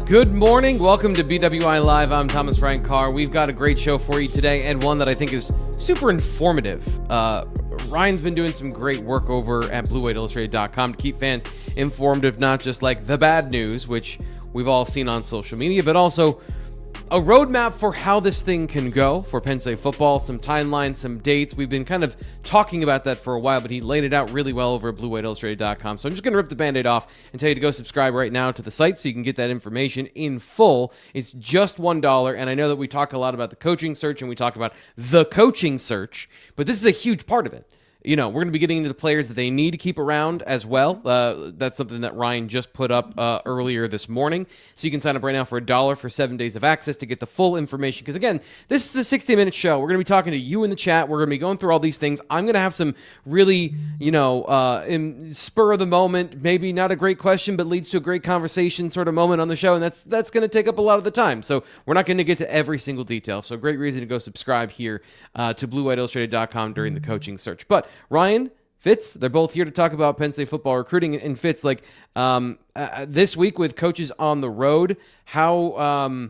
Good morning. Welcome to BWI Live. I'm Thomas Frank Carr. We've got a great show for you today and one that I think is super informative. Ryan's been doing some great work over at BlueWhiteIllustrated.com to keep fans informed of not just like the bad news, which we've all seen on social media, but also a roadmap for how this thing can go for Penn State football, some timelines, some dates. We've been kind of talking about that for a while, but he laid it out really well over at BlueWhiteIllustrated.com. So I'm just going to rip the Band-Aid off and tell you to go subscribe right now to the site so you can get that information in full. It's just $1, and I know that we talk a lot about the coaching search and we talk about the coaching search, but this is a huge part of it. You know, we're going to be getting into the players that they need to keep around as well. That's something that Ryan just put up earlier this morning. So you can sign up right now for $1 for 7 days of access to get the full information. Because, again, this is a 60-minute show. We're going to be talking to you in the chat. We're going to be going through all these things. I'm going to have some really, in spur of the moment, maybe not a great question, but leads to a great conversation sort of moment on the show. And that's going to take up a lot of the time. So we're not going to get to every single detail. So great reason to go subscribe here to BlueWhiteIllustrated.com during the coaching search. But Ryan, Fitz, they're both here to talk about Penn State football recruiting. And Fitz, this week with coaches on the road, how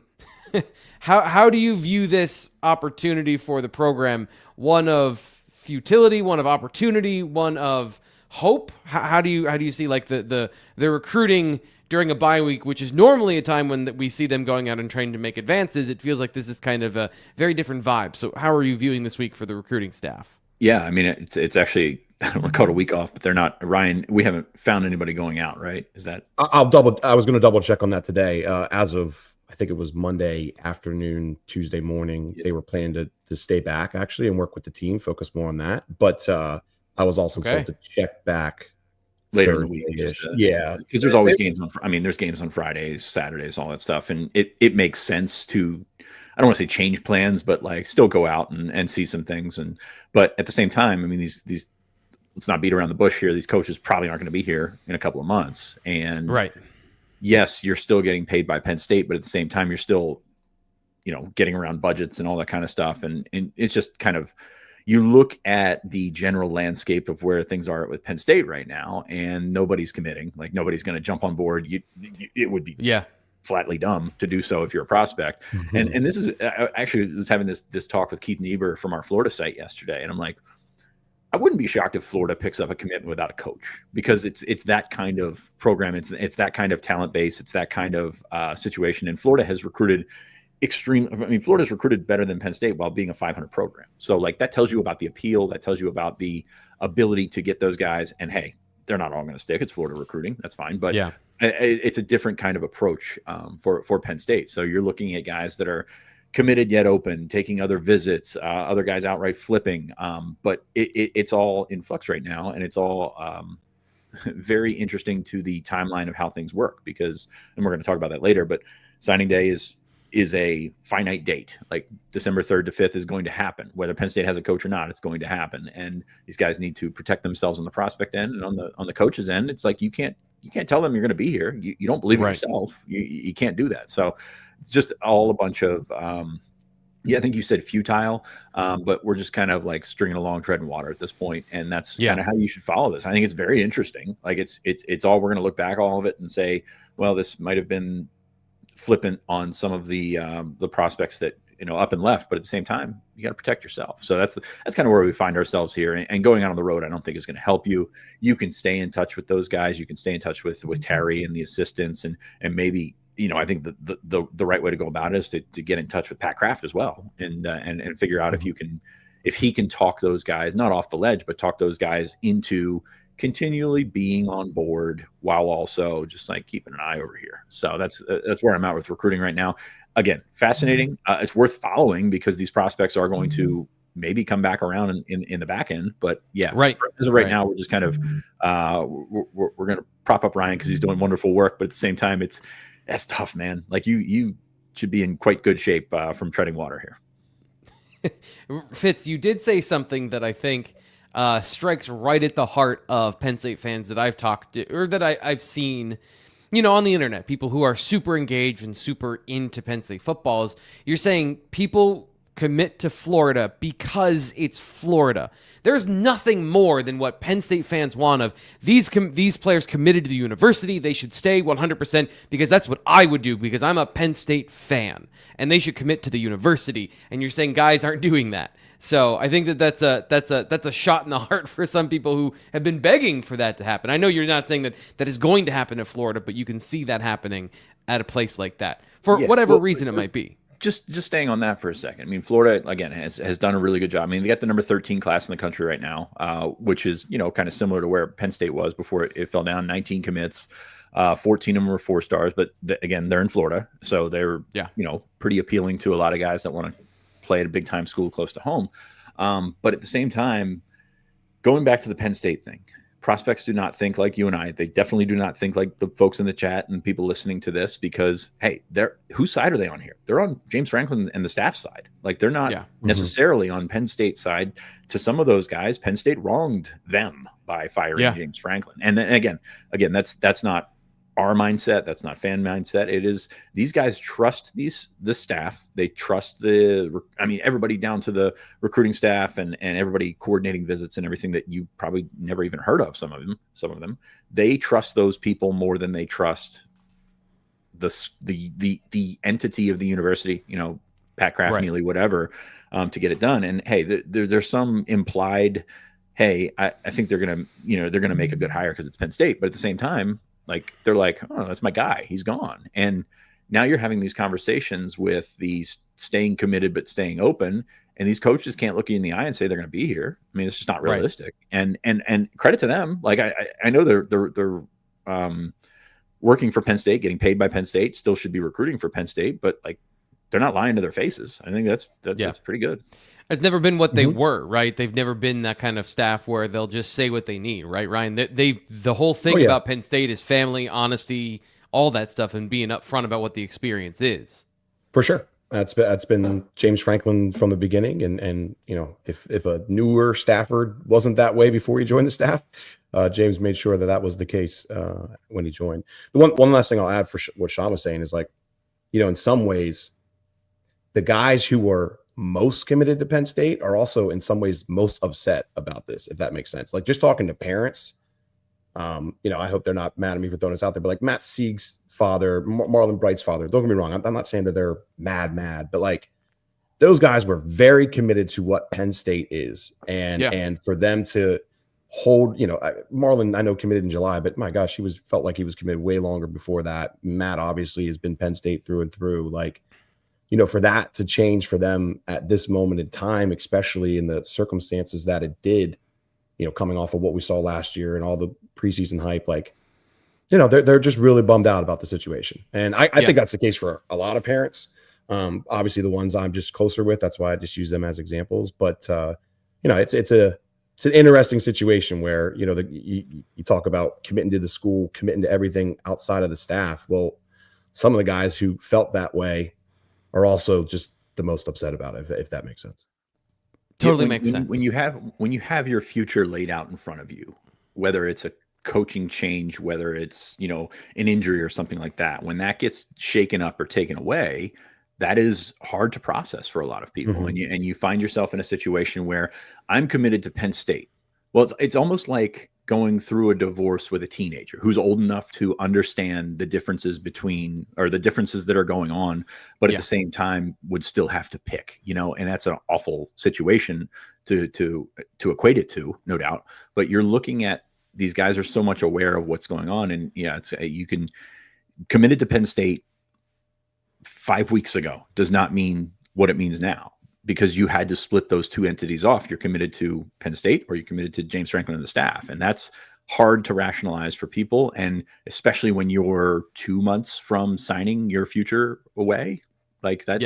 do you view this opportunity for the program? One of futility, one of opportunity, one of hope. How do you see like the recruiting during a bye week, which is normally a time when we see them going out and trying to make advances? It feels like this is kind of a very different vibe. So how are you viewing this week for the recruiting staff? Yeah, I mean, it's actually, I don't want to call it a week off, but they're not, Ryan, we haven't found anybody going out, right? Is that? I was going to double check on that today. As of, I think it was Monday afternoon, Tuesday morning, They were planning to stay back actually and work with the team, focus more on that. But I was also told to check back later in the week. Because there's always games there's games on Fridays, Saturdays, all that stuff. And it makes sense to, I don't want to say change plans, but like still go out and see some things. But at the same time, I mean, these let's not beat around the bush here. These coaches probably aren't going to be here in a couple of months. And right. Yes, you're still getting paid by Penn State, but at the same time, you're still, getting around budgets and all that kind of stuff. And it's just kind of, you look at the general landscape of where things are with Penn State right now, and nobody's committing. Like nobody's going to jump on board. It would be flatly dumb to do so if you're a prospect. And this is, I actually was having this talk with Keith Niebuhr from our Florida site yesterday, and I'm like, I wouldn't be shocked if Florida picks up a commitment without a coach, because it's that kind of program, it's that kind of talent base, it's that kind of situation. And Florida has recruited Florida's recruited better than Penn State while being a 500 program. So like that tells you about the appeal, that tells you about the ability to get those guys. And hey, they're not all going to stick. It's Florida recruiting. That's fine. But yeah, it's a different kind of approach for Penn State. So you're looking at guys that are committed yet open, taking other visits, other guys outright flipping. But it's all in flux right now. And it's all very interesting to the timeline of how things work, because, and we're going to talk about that later, but signing day is a finite date. Like December 3rd to 5th is going to happen. Whether Penn State has a coach or not, it's going to happen. And these guys need to protect themselves on the prospect end, and on the coach's end, it's like you can't tell them you're going to be here. You don't believe in yourself. You can't do that. So it's just all a bunch of I think you said futile, but we're just kind of like stringing along, treading water at this point, and that's kind of how you should follow this. I think it's very interesting. Like it's all, we're going to look back all of it and say, well, this might have been flippant on some of the prospects that up and left, but at the same time, you got to protect yourself. So that's kind of where we find ourselves here. And going out on the road, I don't think is going to help you. You can stay in touch with those guys. You can stay in touch with Terry and the assistants, and maybe I think the right way to go about it is to get in touch with Pat Kraft as well, and figure out if he can talk those guys not off the ledge, but talk those guys into continually being on board while also just like keeping an eye over here. So that's where I'm at with recruiting right now. Again, fascinating. It's worth following because these prospects are going to maybe come back around in the back end. But yeah, as of right now, we're just kind of we're going to prop up Ryan because he's doing wonderful work. But at the same time, that's tough, man. Like you should be in quite good shape from treading water here. Fitz, you did say something that I think strikes right at the heart of Penn State fans that I've talked to, or that I've seen, on the internet, people who are super engaged and super into Penn State football. Is you're saying people commit to Florida because it's Florida. There's nothing more than what Penn State fans want of these players committed to the university. They should stay 100% because that's what I would do because I'm a Penn State fan, and they should commit to the university. And you're saying guys aren't doing that. So I think that's a shot in the heart for some people who have been begging for that to happen. I know you're not saying that is going to happen in Florida, but you can see that happening at a place like that for whatever reason it might be. Just staying on that for a second. I mean, Florida, again, has done a really good job. I mean, they got the number 13 class in the country right now, which is, kind of similar to where Penn State was before it fell down. 19 commits, 14 of them were 4 stars. But again, they're in Florida. So they're, pretty appealing to a lot of guys that want to play at a big-time school close to home. But at the same time, going back to the Penn State thing, prospects do not think like you and I. They definitely do not think like the folks in the chat and people listening to this because, hey, whose side are they on here? They're on James Franklin and the staff side. Like they're not necessarily on Penn State side. To some of those guys, Penn State wronged them by firing James Franklin. And then again, that's not our mindset. That's not fan mindset. It is these guys trust the staff. They trust everybody down to the recruiting staff and everybody coordinating visits and everything that you probably never even heard of. Some of them, they trust those people more than they trust the entity of the university, Pat Kraft, Neely, whatever, to get it done. And hey, there's some implied, hey, I think they're going to make a good hire because it's Penn State. But at the same time, like they're like, oh, that's my guy. He's gone. And now you're having these conversations with these staying committed but staying open, and these coaches can't look you in the eye and say they're going to be here. I mean, it's just not realistic. Right. And credit to them. Like I know they're working for Penn State, getting paid by Penn State, still should be recruiting for Penn State, but like they're not lying to their faces. I think that's pretty good. It's never been what they were, right? They've never been that kind of staff where they'll just say what they need, right, Ryan? The whole thing about Penn State is family, honesty, all that stuff, and being upfront about what the experience is. For sure. That's been James Franklin from the beginning. And if a newer staffer wasn't that way before he joined the staff, James made sure that was the case when he joined. The one last thing I'll add for what Sean was saying is like, in some ways, the guys who were most committed to Penn State are also in some ways most upset about this, if that makes sense. Like just talking to parents, I hope they're not mad at me for throwing this out there, but like Matt Sieg's father, Marlon Bright's father, don't get me wrong. I'm not saying that they're mad, but like those guys were very committed to what Penn State is. And for them to hold, Marlon, I know committed in July, but my gosh, felt like he was committed way longer before that. Matt obviously has been Penn State through and through. Like, for that to change for them at this moment in time, especially in the circumstances that it did, coming off of what we saw last year and all the preseason hype, like, they're just really bummed out about the situation. And I think that's the case for a lot of parents. Obviously the ones I'm just closer with, that's why I just use them as examples. But, it's an interesting situation where, you talk about committing to the school, committing to everything outside of the staff. Well, some of the guys who felt that way are also just the most upset about it, if that makes sense. Totally makes sense. When you have your future laid out in front of you, whether it's a coaching change, whether it's, an injury or something like that, when that gets shaken up or taken away, that is hard to process for a lot of people. Mm-hmm. And you find yourself in a situation where I'm committed to Penn State. Well, it's almost like going through a divorce with a teenager who's old enough to understand the differences that are going on, but at the same time would still have to pick, and that's an awful situation to equate it to, no doubt. But you're looking at these guys are so much aware of what's going on. And you can committed to Penn State 5 weeks ago does not mean what it means now, because you had to split those two entities off. You're committed to Penn State or you're committed to James Franklin and the staff. And that's hard to rationalize for people. And especially when you're 2 months from signing your future away, like that's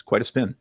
quite a spin.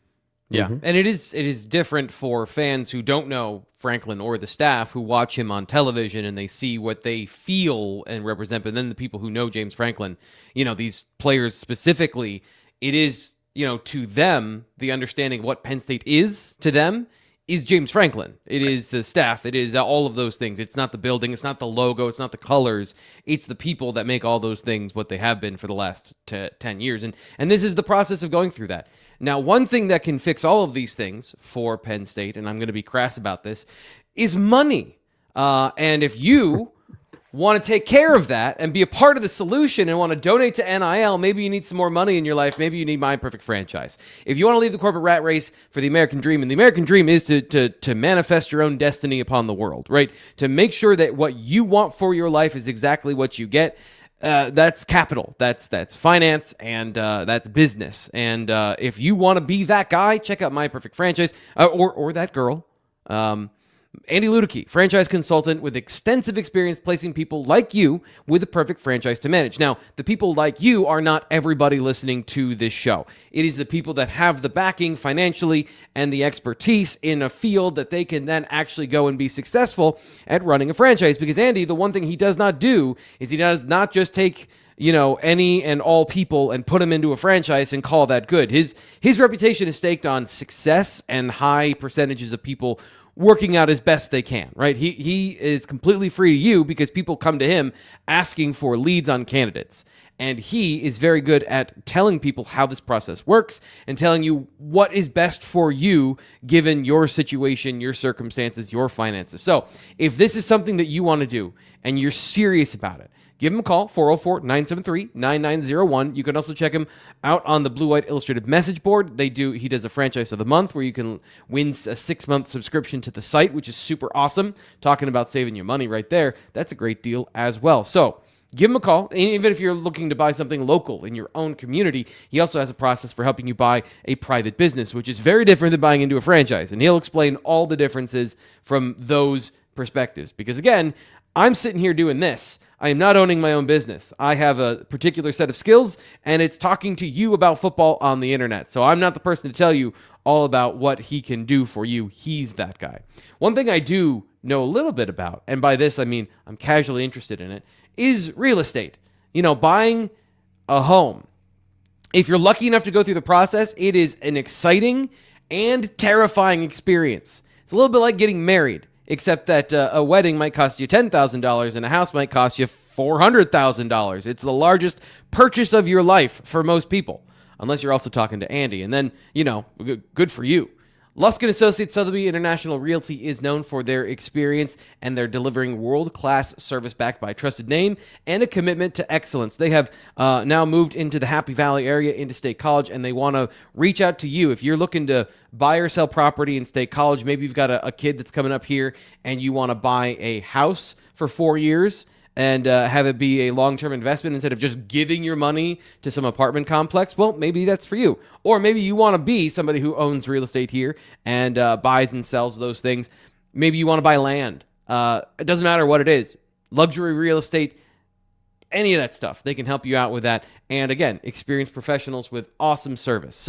Yeah. Mm-hmm. And it is different for fans who don't know Franklin or the staff, who watch him on television and they see what they feel and represent. But then the people who know James Franklin, these players specifically, it is, to them, the understanding of what Penn State is to them is James Franklin. It is the staff. It is all of those things. It's not the building. It's not the logo. It's not the colors. It's the people that make all those things what they have been for the last 10 years. And this is the process of going through that. Now, one thing that can fix all of these things for Penn State, and I'm going to be crass about this, is money. And if you want to take care of that and be a part of the solution and want to donate to NIL, maybe you need some more money in your life. Maybe you need My Perfect Franchise. If you want to leave the corporate rat race for the American dream, and the American dream is to manifest your own destiny upon the world, right? To make sure that what you want for your life is exactly what you get. That's capital. That's finance, and that's business. And if you want to be that guy, check out My Perfect Franchise, or that girl. Andy Ludicky, franchise consultant with extensive experience placing people like you with the perfect franchise to manage. Now, the people like you are not everybody listening to this show. It is the people that have the backing financially and the expertise in a field that they can then actually go and be successful at running a franchise. Because Andy, the one thing he does not do is he does not just take any and all people and put them into a franchise and call that good. His reputation is staked on success and high percentages of people working out as best they can, right? He is completely free to you because people come to him asking for leads on candidates. And he is very good at telling people how this process works and telling you what is best for you given your situation, your circumstances, your finances. So if this is something that you want to do and you're serious about it, give him a call, 404-973-9901. You can also check him out on the Blue White Illustrated message board. He does a franchise of the month where you can win a 6-month subscription to the site, which is super awesome. Talking about saving your money right there. That's a great deal as well. So give him a call. Even if you're looking to buy something local in your own community, he also has a process for helping you buy a private business, which is very different than buying into a franchise. And he'll explain all the differences from those perspectives. Because again, I'm sitting here doing this. I am not owning my own business. I have a particular set of skills, and it's talking to you about football on the internet. So I'm not the person to tell you all about what he can do for you. He's that guy. One thing I do know a little bit about, and by this I mean I'm casually interested in it, is real estate. Buying a home. If you're lucky enough to go through the process, it is an exciting and terrifying experience. It's a little bit like getting married, except that a wedding might cost you $10,000 and a house might cost you $400,000. It's the largest purchase of your life for most people, unless you're also talking to Andy. And then, good for you. Luskin Associates Sotheby International Realty is known for their experience, and they're delivering world-class service backed by a trusted name and a commitment to excellence. They have now moved into the Happy Valley area into State College, and they want to reach out to you. If you're looking to buy or sell property in State College, maybe you've got a kid that's coming up here and you want to buy a house for 4 years and have it be a long-term investment instead of just giving your money to some apartment complex, well, maybe that's for you. Or maybe you want to be somebody who owns real estate here and buys and sells those things. Maybe you want to buy land. It doesn't matter what it is. Luxury real estate, any of that stuff. They can help you out with that. And again, experienced professionals with awesome service.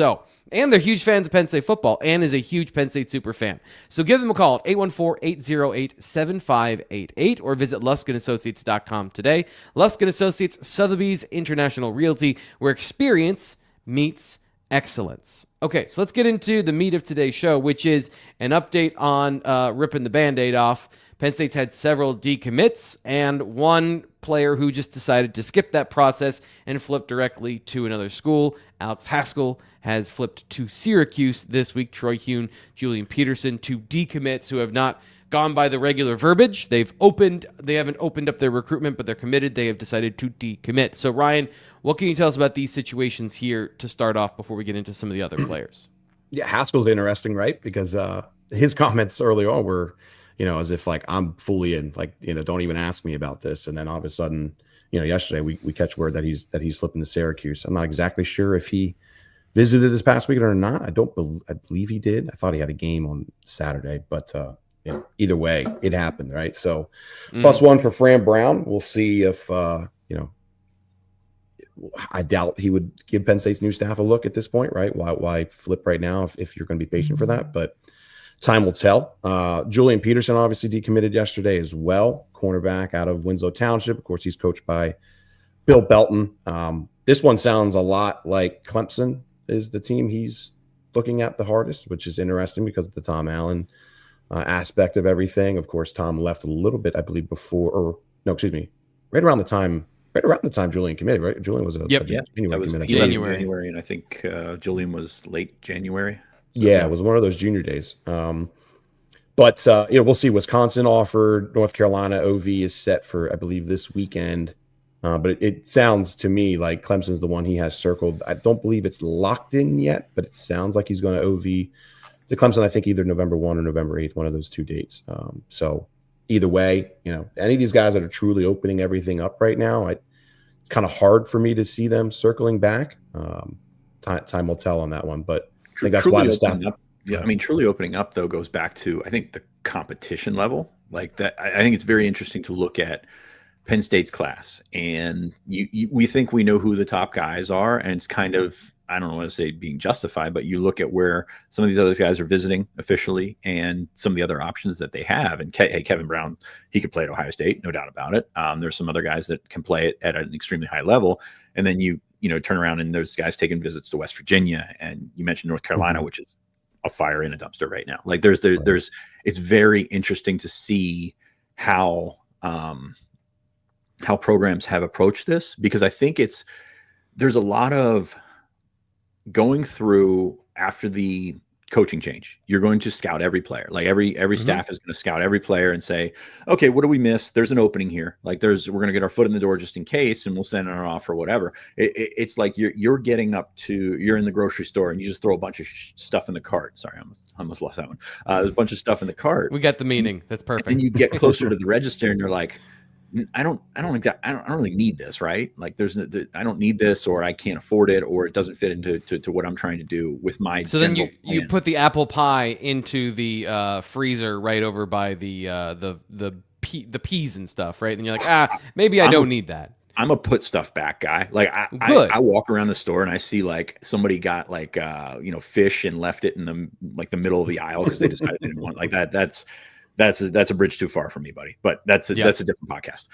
And they're huge fans of Penn State football. Ann is a huge Penn State super fan. So give them a call at 814-808-7588 or visit luskinassociates.com today. Luskin Associates, Sotheby's International Realty, where experience meets excellence. Okay, so let's get into the meat of today's show, which is an update on ripping the Band-Aid off. Penn State's had several decommits and one player who just decided to skip that process and flip directly to another school. Alex Haskell has flipped to Syracuse this week. Troy Hune, Julian Peterson, two decommits who have not gone by the regular verbiage. They haven't opened up their recruitment, but they're committed. They have decided to decommit. So Ryan, what can you tell us about these situations here to start off before we get into some of the other players? Yeah, Haskell's interesting, right? Because his comments early on were, as if like I'm fully in, like, don't even ask me about this. And then all of a sudden, yesterday we catch word that he's flipping to Syracuse. I'm not exactly sure if he visited this past weekend or not. I believe he did. I thought he had a game on Saturday, but either way, it happened, right? So +1 for Fran Brown. We'll see if I doubt he would give Penn State's new staff a look at this point, right? Why flip right now if you're going to be patient for that? But time will tell. Julian Peterson obviously decommitted yesterday as well, cornerback out of Winslow Township. Of course, he's coached by Bill Belton. This one sounds a lot like Clemson is the team he's looking at the hardest, which is interesting because of the Tom Allen aspect of everything. Of course, Tom left a little bit, I believe, right around the time right around the time Julian committed, right? Julian was a that was January, and I think Julian was late January. So, it was one of those junior days. But we'll see. Wisconsin offered, North Carolina OV is set for, I believe, this weekend. But it sounds to me like Clemson's the one he has circled. I don't believe it's locked in yet, but it sounds like he's going to OV to Clemson. I think either November 1 or November 8th, one of those 2 dates. So either way, any of these guys that are truly opening everything up right now, it's kind of hard for me to see them circling back. Time will tell on that one, but I think that's why the stuff. Yeah, I mean, truly opening up though goes back to, I think, the competition level. Like that, I think it's very interesting to look at Penn State's class, and we think we know who the top guys are, and it's kind of, I don't want to say being justified, but you look at where some of these other guys are visiting officially and some of the other options that they have. And Kevin Brown, he could play at Ohio State, no doubt about it. There's some other guys that can play it at an extremely high level. And then you turn around and there's guys taking visits to West Virginia, and you mentioned North Carolina, which is a fire in a dumpster right now. Like there's it's very interesting to see how programs have approached this, because I think there's a lot of going through after the coaching change. You're going to scout every player. Like every staff is going to scout every player and say, okay, what do we miss? There's an opening here. Like we're going to get our foot in the door just in case, and we'll send an offer or whatever. It's like you're getting up to, you're in the grocery store and you just throw a bunch of stuff in the cart. Sorry, I almost lost that one. There's a bunch of stuff in the cart. We got the meaning. That's perfect. And you get closer to the register and you're like, I don't really need this, right? Like I don't need this, or I can't afford it, or it doesn't fit into what I'm trying to do with my. So then you put the apple pie into the freezer right over by the peas and stuff, right? And you're like, maybe I don't need that. I'm a put stuff back guy. Like I walk around the store and I see like somebody got like fish and left it in the middle of the aisle because they decided they didn't want like that. That's a bridge too far for me, buddy. But that's a different podcast.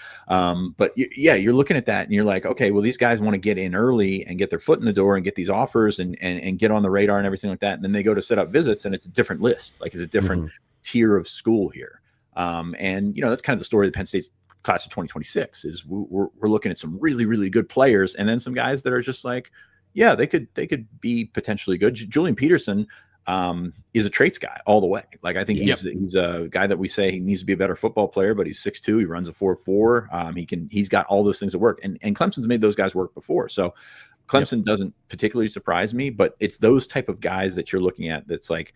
But you're looking at that and you're like, okay, well, these guys want to get in early and get their foot in the door and get these offers and get on the radar and everything like that. And then they go to set up visits and it's a different list. Like it's a different tier of school here. And that's kind of the story of the Penn State's class of 2026 is we're looking at some really, really good players. And then some guys that are just like, yeah, they could be potentially good. Julian Peterson, is a traits guy all the way. Like I think he's a guy that we say he needs to be a better football player, but he's 6'2", he runs a 4.4. He's got all those things that work, and Clemson's made those guys work before. So Clemson doesn't particularly surprise me, but it's those type of guys that you're looking at. That's like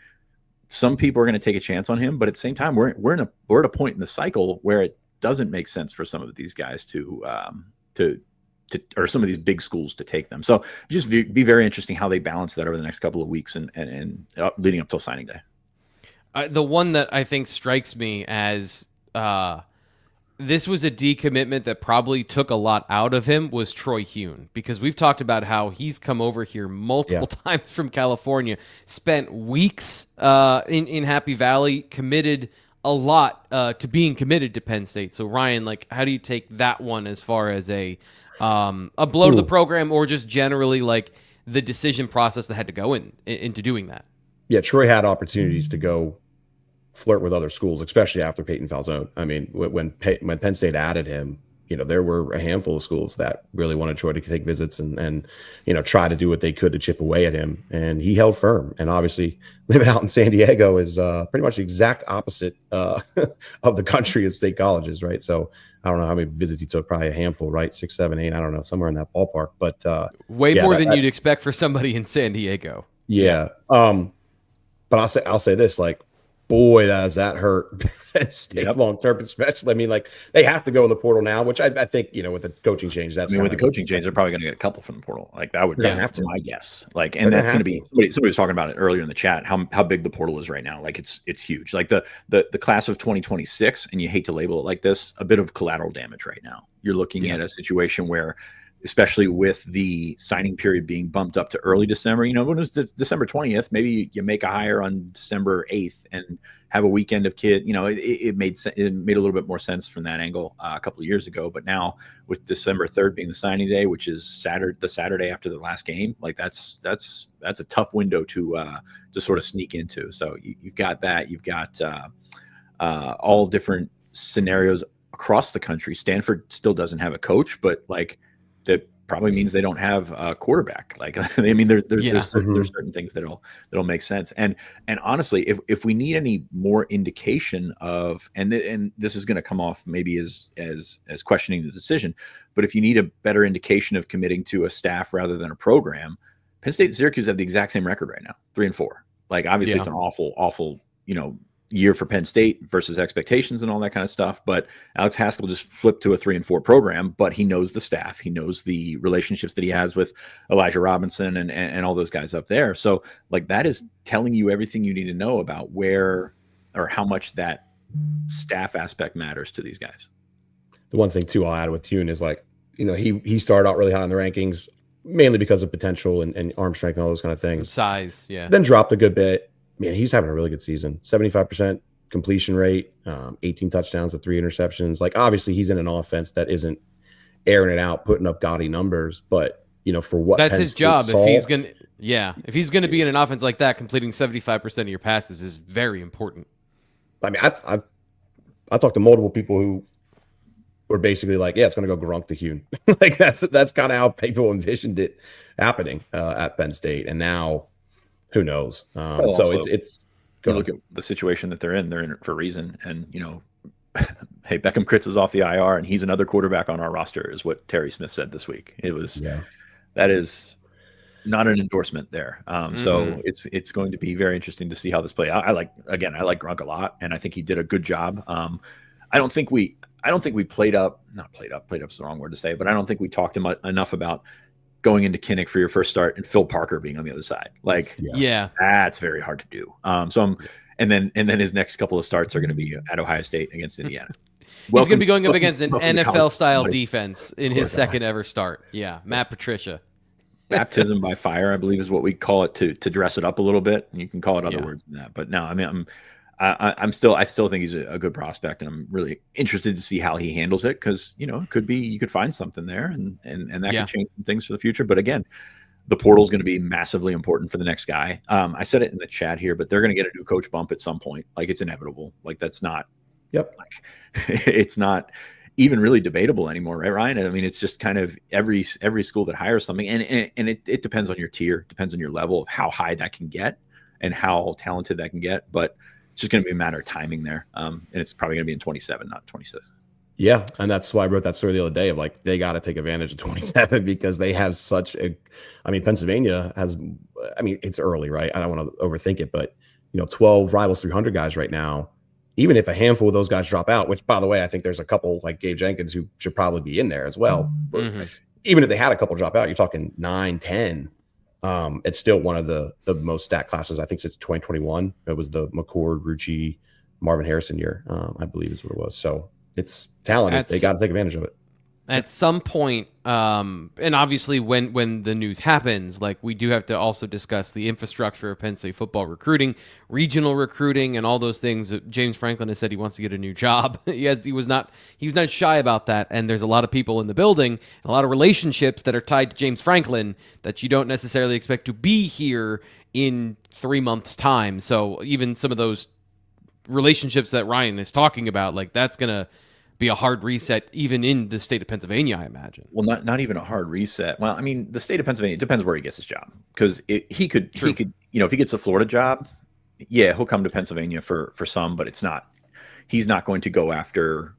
some people are going to take a chance on him, but at the same time, we're at a point in the cycle where it doesn't make sense for some of these guys to or some of these big schools to take them. So just be very interesting how they balance that over the next couple of weeks and leading up till signing day. The one that I think strikes me as this was a decommitment that probably took a lot out of him was Troy Hune, because we've talked about how he's come over here multiple times from California, spent weeks in Happy Valley, committed a lot to being committed to Penn State. So Ryan, like, how do you take that one as far as a blow to the program, or just generally like the decision process that had to go into doing that? Yeah, Troy had opportunities to go flirt with other schools, especially after Peyton Falzone. I mean, when Penn State added him, there were a handful of schools that really wanted Troy to take visits and try to do what they could to chip away at him, and he held firm. And obviously, living out in San Diego is pretty much the exact opposite of the country of state colleges, right? So I don't know how many visits he took, probably a handful, right? 6, 7, 8, I don't know, somewhere in that ballpark. But way more than you'd expect for somebody in San Diego. Yeah. But I'll say this, like, boy, does that hurt State long term, especially. I mean, like, they have to go in the portal now, which I think, with the coaching change, with the coaching change, they're probably going to get a couple from the portal. Like that would have to my guess. Like, and that's going to be somebody was talking about it earlier in the chat, how big the portal is right now. Like it's huge. Like the class of 2026, and you hate to label it like this, a bit of collateral damage right now. You're looking at a situation where, especially with the signing period being bumped up to early December, when it was December 20th, maybe you make a hire on December 8th and have a weekend of kid. It made a little bit more sense from that angle a couple of years ago. But now with December 3rd being the signing day, which is the Saturday after the last game, like that's a tough window to sort of sneak into. So you've got that. You've got all different scenarios across the country. Stanford still doesn't have a coach, but like that probably means they don't have a quarterback. Like, I mean, there's certain things that'll make sense. And honestly, if we need any more indication of, and this is going to come off maybe as questioning the decision, but if you need a better indication of committing to a staff rather than a program, Penn State and Syracuse have the exact same record right now, 3-4. Like, obviously it's an awful, year for Penn State versus expectations and all that kind of stuff. But Alex Haskell just flipped to a 3-4 program, but he knows the staff. He knows the relationships that he has with Elijah Robinson and all those guys up there. So like, that is telling you everything you need to know about where or how much that staff aspect matters to these guys. The one thing too I'll add with Hune is like, he started out really high in the rankings, mainly because of potential and arm strength and all those kind of things. Size, yeah. Then dropped a good bit. Man, he's having a really good season. 75% completion rate, 18 touchdowns to 3 interceptions. Like, obviously he's in an offense that isn't airing it out, putting up gaudy numbers, but for what that's Penn his State job. saw, If he's gonna be in an offense like that, completing 75% of your passes is very important. I mean, I talked to multiple people who were basically like, yeah, it's going to go Gronk to Hune. Like, that's kind of how people envisioned it happening at Penn State. And now, who knows? So it's go look at the situation that they're in. They're in it for a reason. And, hey, Beckham Kritz is off the IR and he's another quarterback on our roster, is what Terry Smith said this week. That is not an endorsement there. So it's going to be very interesting to see how this plays out. I like Gronk a lot, and I think he did a good job. I don't think we played up is the wrong word to say, but I don't think we talked enough about going into Kinnick for your first start and Phil Parker being on the other side. Like, that's very hard to do. And then his next couple of starts are going to be at Ohio State against Indiana. He's going to be going up against an NFL style defense in his second ever start. Yeah. Matt Patricia. Baptism by fire, I believe, is what we call it to dress it up a little bit. And you can call it other words than that, but no, I mean, I still think he's a good prospect, and I'm really interested to see how he handles it, because it could be you could find something there, and that could change some things for the future. But again, the portal is going to be massively important for the next guy. I said it in the chat here, but they're going to get a new coach bump at some point. Like, it's inevitable. Like, that's not it's not even really debatable anymore, right, Ryan? I mean, it's just kind of every school that hires something, and it depends on your tier, depends on your level of how high that can get and how talented that can get, but it's just going to be a matter of timing there. And it's probably going to be in 27, not 26. Yeah. And that's why I wrote that story the other day of like, they got to take advantage of 27 because they have Pennsylvania has, it's early, right? I don't want to overthink it, but 12 Rivals 300 guys right now, even if a handful of those guys drop out, which, by the way, I think there's a couple like Gabe Jenkins who should probably be in there as well. Mm-hmm. Even if they had a couple drop out, you're talking 9, 10. It's still one of the most stacked classes, I think, since 2021. It was the McCord, Rucci, Marvin Harrison year, I believe is what it was. So it's talented. They got to take advantage of it. At some point, and obviously when the news happens, like, we do have to also discuss the infrastructure of Penn State football recruiting, regional recruiting, and all those things. James Franklin has said he wants to get a new job. He was not shy about that. And there's a lot of people in the building, and a lot of relationships that are tied to James Franklin that you don't necessarily expect to be here in 3 months' time. So even some of those relationships that Ryan is talking about, like, that's gonna be a hard reset even in the state of Pennsylvania, I imagine. Well, not even a hard reset. Well, I mean, the state of Pennsylvania, it depends where he gets his job, because he could, if he gets a Florida job, he'll come to Pennsylvania for some, but he's not going to go after,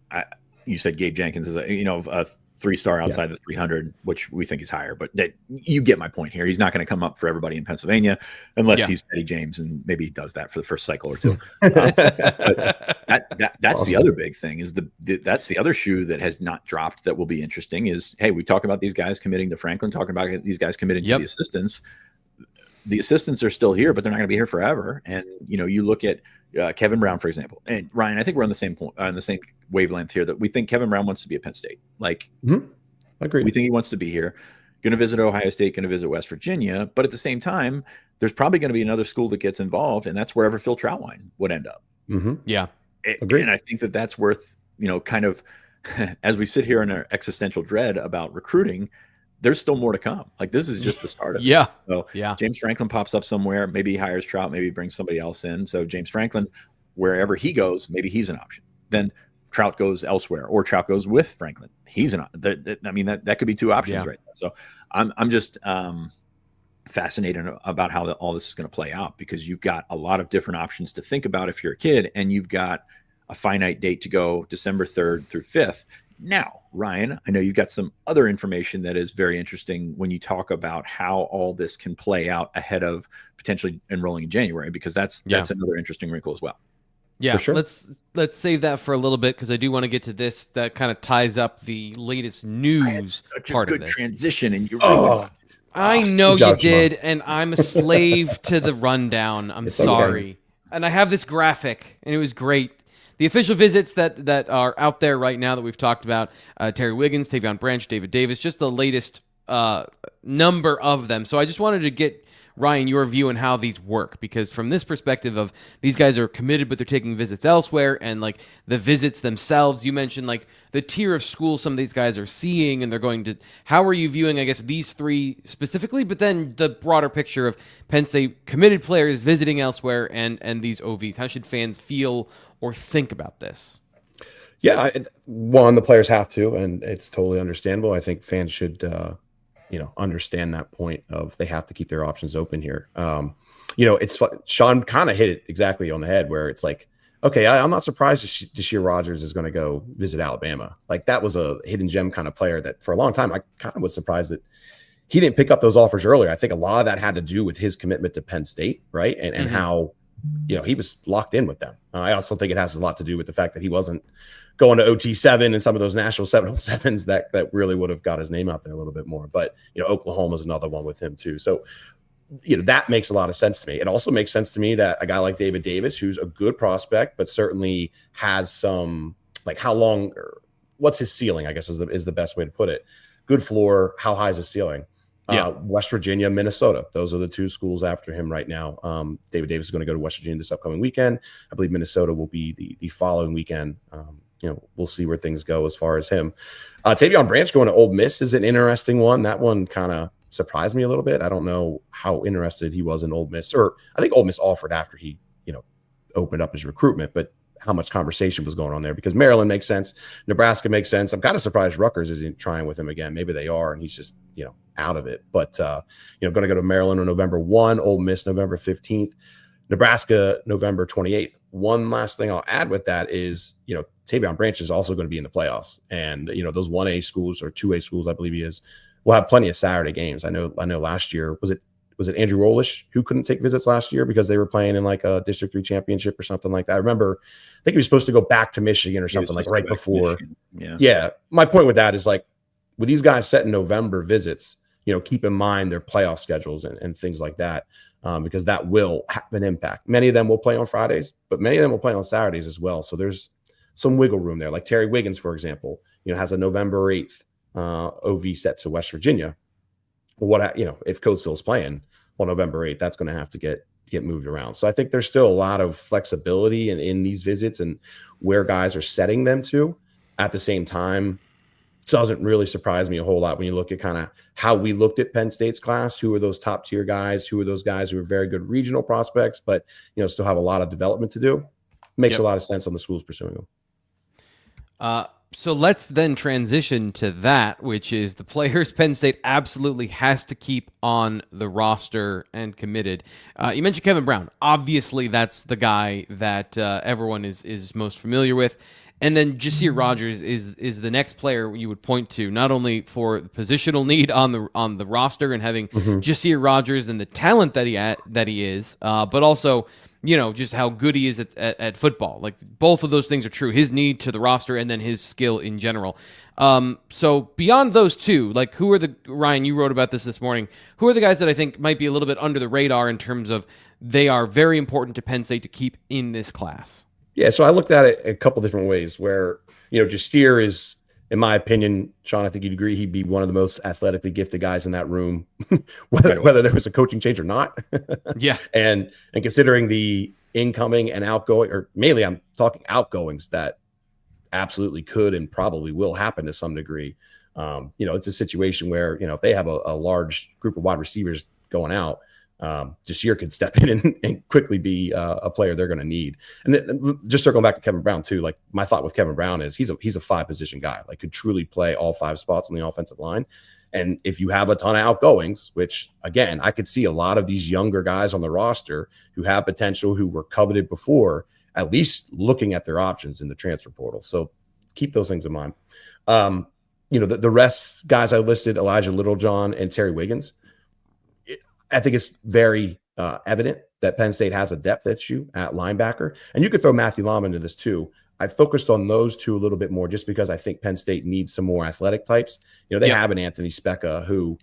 you said Gabe Jenkins is a 3-star outside the 300, which we think is higher, but you get my point here. He's not going to come up for everybody in Pennsylvania unless he's Petty James, and maybe he does that for the first cycle or two. But that's awesome. The other big thing is that's the other shoe that has not dropped that will be interesting is, hey, we talk about these guys committing to Franklin, talking about these guys committing to the assistants. The assistants are still here, but they're not going to be here forever. And, you look at Kevin Brown, for example, and Ryan, I think we're on the same point, on the same wavelength here, that we think Kevin Brown wants to be at Penn State. Like, agreed. We think he wants to be here, going to visit Ohio State, going to visit West Virginia. But at the same time, there's probably going to be another school that gets involved, and that's wherever Phil Trautwein would end up. Mm-hmm. Yeah. Agreed. And I think that's worth, kind of, as we sit here in our existential dread about recruiting, there's still more to come. Like, this is just the start of it. So James Franklin pops up somewhere. Maybe he hires Trout. Maybe he brings somebody else in. So James Franklin, wherever he goes, maybe he's an option. Then Trout goes elsewhere, or Trout goes with Franklin. He's an. I mean, that could be two options right there. So I'm just fascinated about how all this is going to play out, because you've got a lot of different options to think about if you're a kid, and you've got a finite date to go, December 3rd through 5th. Now, Ryan, I know you've got some other information that is very interesting when you talk about how all this can play out ahead of potentially enrolling in January, because that's another interesting wrinkle as well. Yeah, sure. let's save that for a little bit, because I do want to get to this. That kind of ties up the latest news such part a of good this. transition, and you're I know you did, and I'm a slave to the rundown. I'm sorry. Okay. And I have this graphic, and it was great. The official visits that are out there right now that we've talked about, Terry Wiggins, Tavion Branch, David Davis, just the latest number of them. So I just wanted to get, Ryan, your view on how these work, because from this perspective of these guys are committed, but they're taking visits elsewhere, and like the visits themselves, you mentioned like the tier of schools some of these guys are seeing, and they're going to, how are you viewing, I guess, these three specifically, but then the broader picture of Penn State committed players visiting elsewhere and these OVs? How should fans feel or think about this? Yeah, one, the players have to, and it's totally understandable. I think fans should, understand that point of they have to keep their options open here. It's fun. Sean kind of hit it exactly on the head, where it's like, okay, I'm not surprised Deshaun Rogers is going to go visit Alabama. Like, that was a hidden gem kind of player that for a long time I kind of was surprised that he didn't pick up those offers earlier. I think a lot of that had to do with his commitment to Penn State, right? And how, he was locked in with them. I also think it has a lot to do with the fact that he wasn't going to OT7 and some of those national 707s that really would have got his name out there a little bit more. But, Oklahoma's another one with him too. So, that makes a lot of sense to me. It also makes sense to me that a guy like David Davis, who's a good prospect, but certainly has some, like, how long, or what's his ceiling, I guess is the best way to put it. Good floor. How high is his ceiling? West Virginia, Minnesota. Those are the two schools after him right now. David Davis is going to go to West Virginia this upcoming weekend. I believe Minnesota will be the following weekend. We'll see where things go as far as him. Tavion Branch going to Ole Miss is an interesting one. That one kind of surprised me a little bit. I don't know how interested he was in Ole Miss, or I think Ole Miss offered after he, opened up his recruitment, but how much conversation was going on there, because Maryland makes sense. Nebraska makes sense. I'm kind of surprised Rutgers isn't trying with him again. Maybe they are, and he's just, out of it. But, going to go to Maryland on November 1, Ole Miss November 15th, Nebraska November 28th. One last thing I'll add with that is, Tavion Branch is also going to be in the playoffs. And, those 1A schools or 2A schools, I believe he is, will have plenty of Saturday games. I know last year, was it Andrew Rolish who couldn't take visits last year because they were playing in like a District 3 championship or something like that? I remember, I think he was supposed to go back to Michigan or something, like right before. Yeah. My point with that is, like, with these guys setting November visits, keep in mind their playoff schedules and things like that, because that will have an impact. Many of them will play on Fridays, but many of them will play on Saturdays as well. So there's some wiggle room there. Like Terry Wiggins, for example, has a November 8th OV set to West Virginia. If Coatesville's playing on November 8th, that's going to have to get moved around. So I think there's still a lot of flexibility in these visits and where guys are setting them to. At the same time, doesn't really surprise me a whole lot when you look at kind of how we looked at Penn State's class. Who are those top tier guys? Who are those guys who are very good regional prospects, but still have a lot of development to do? Makes a lot of sense on the schools pursuing them. So let's then transition to that, which is the players Penn State absolutely has to keep on the roster and committed. You mentioned Kevin Brown. Obviously, that's the guy that everyone is most familiar with. And then Jasir Rogers is the next player you would point to, not only for the positional need on the roster and having Jasir Rogers and the talent that he is, but also just how good he is at football. Like, both of those things are true. His need to the roster and then his skill in general. So beyond those two, like, who are Ryan, you wrote about this morning. Who are the guys that I think might be a little bit under the radar in terms of they are very important to Penn State to keep in this class? Yeah, so I looked at it a couple different ways where, Jasir is, in my opinion, Sean, I think you'd agree, he'd be one of the most athletically gifted guys in that room, whether there was a coaching change or not. Yeah. And considering the incoming and outgoing, or mainly I'm talking outgoings that absolutely could and probably will happen to some degree. It's a situation where, if they have a large group of wide receivers going out, Jasir could step in and quickly be a player they're going to need. And then, just circling back to Kevin Brown too, like my thought with Kevin Brown is he's a 5-position guy, like could truly play all 5 spots on the offensive line. And if you have a ton of outgoings, which again, I could see a lot of these younger guys on the roster who have potential, who were coveted before, at least looking at their options in the transfer portal. So keep those things in mind. The rest guys I listed, Elijah Littlejohn and Terry Wiggins, I think it's very evident that Penn State has a depth issue at linebacker. And you could throw Matthew Lama into this too. I focused on those two a little bit more just because I think Penn State needs some more athletic types. They have an Anthony Specca who,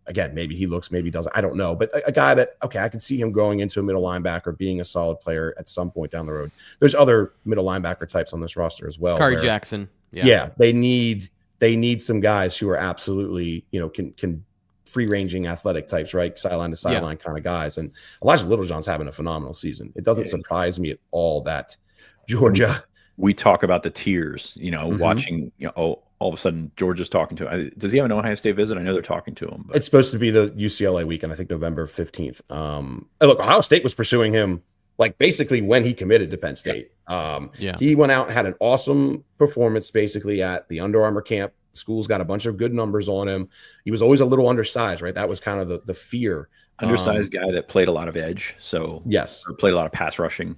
again, maybe he looks, maybe he doesn't. I don't know. But a guy that, okay, I can see him growing into a middle linebacker, being a solid player at some point down the road. There's other middle linebacker types on this roster as well. Kari Jackson. Yeah, they need some guys who are absolutely, can free-ranging athletic types, right? Sideline to sideline kind of guys. And Elijah Littlejohn's having a phenomenal season. It doesn't surprise me at all that Georgia. We talk about the tiers, watching, all of a sudden Georgia's talking to him. Does he have an Ohio State visit? I know they're talking to him. But. It's supposed to be the UCLA weekend, I think November 15th. Look, Ohio State was pursuing him like basically when he committed to Penn State. He went out and had an awesome performance basically at the Under Armour camp. School's got a bunch of good numbers on him. He was always a little undersized, right? That was kind of the fear. Undersized guy that played a lot of edge. So yes, played a lot of pass rushing.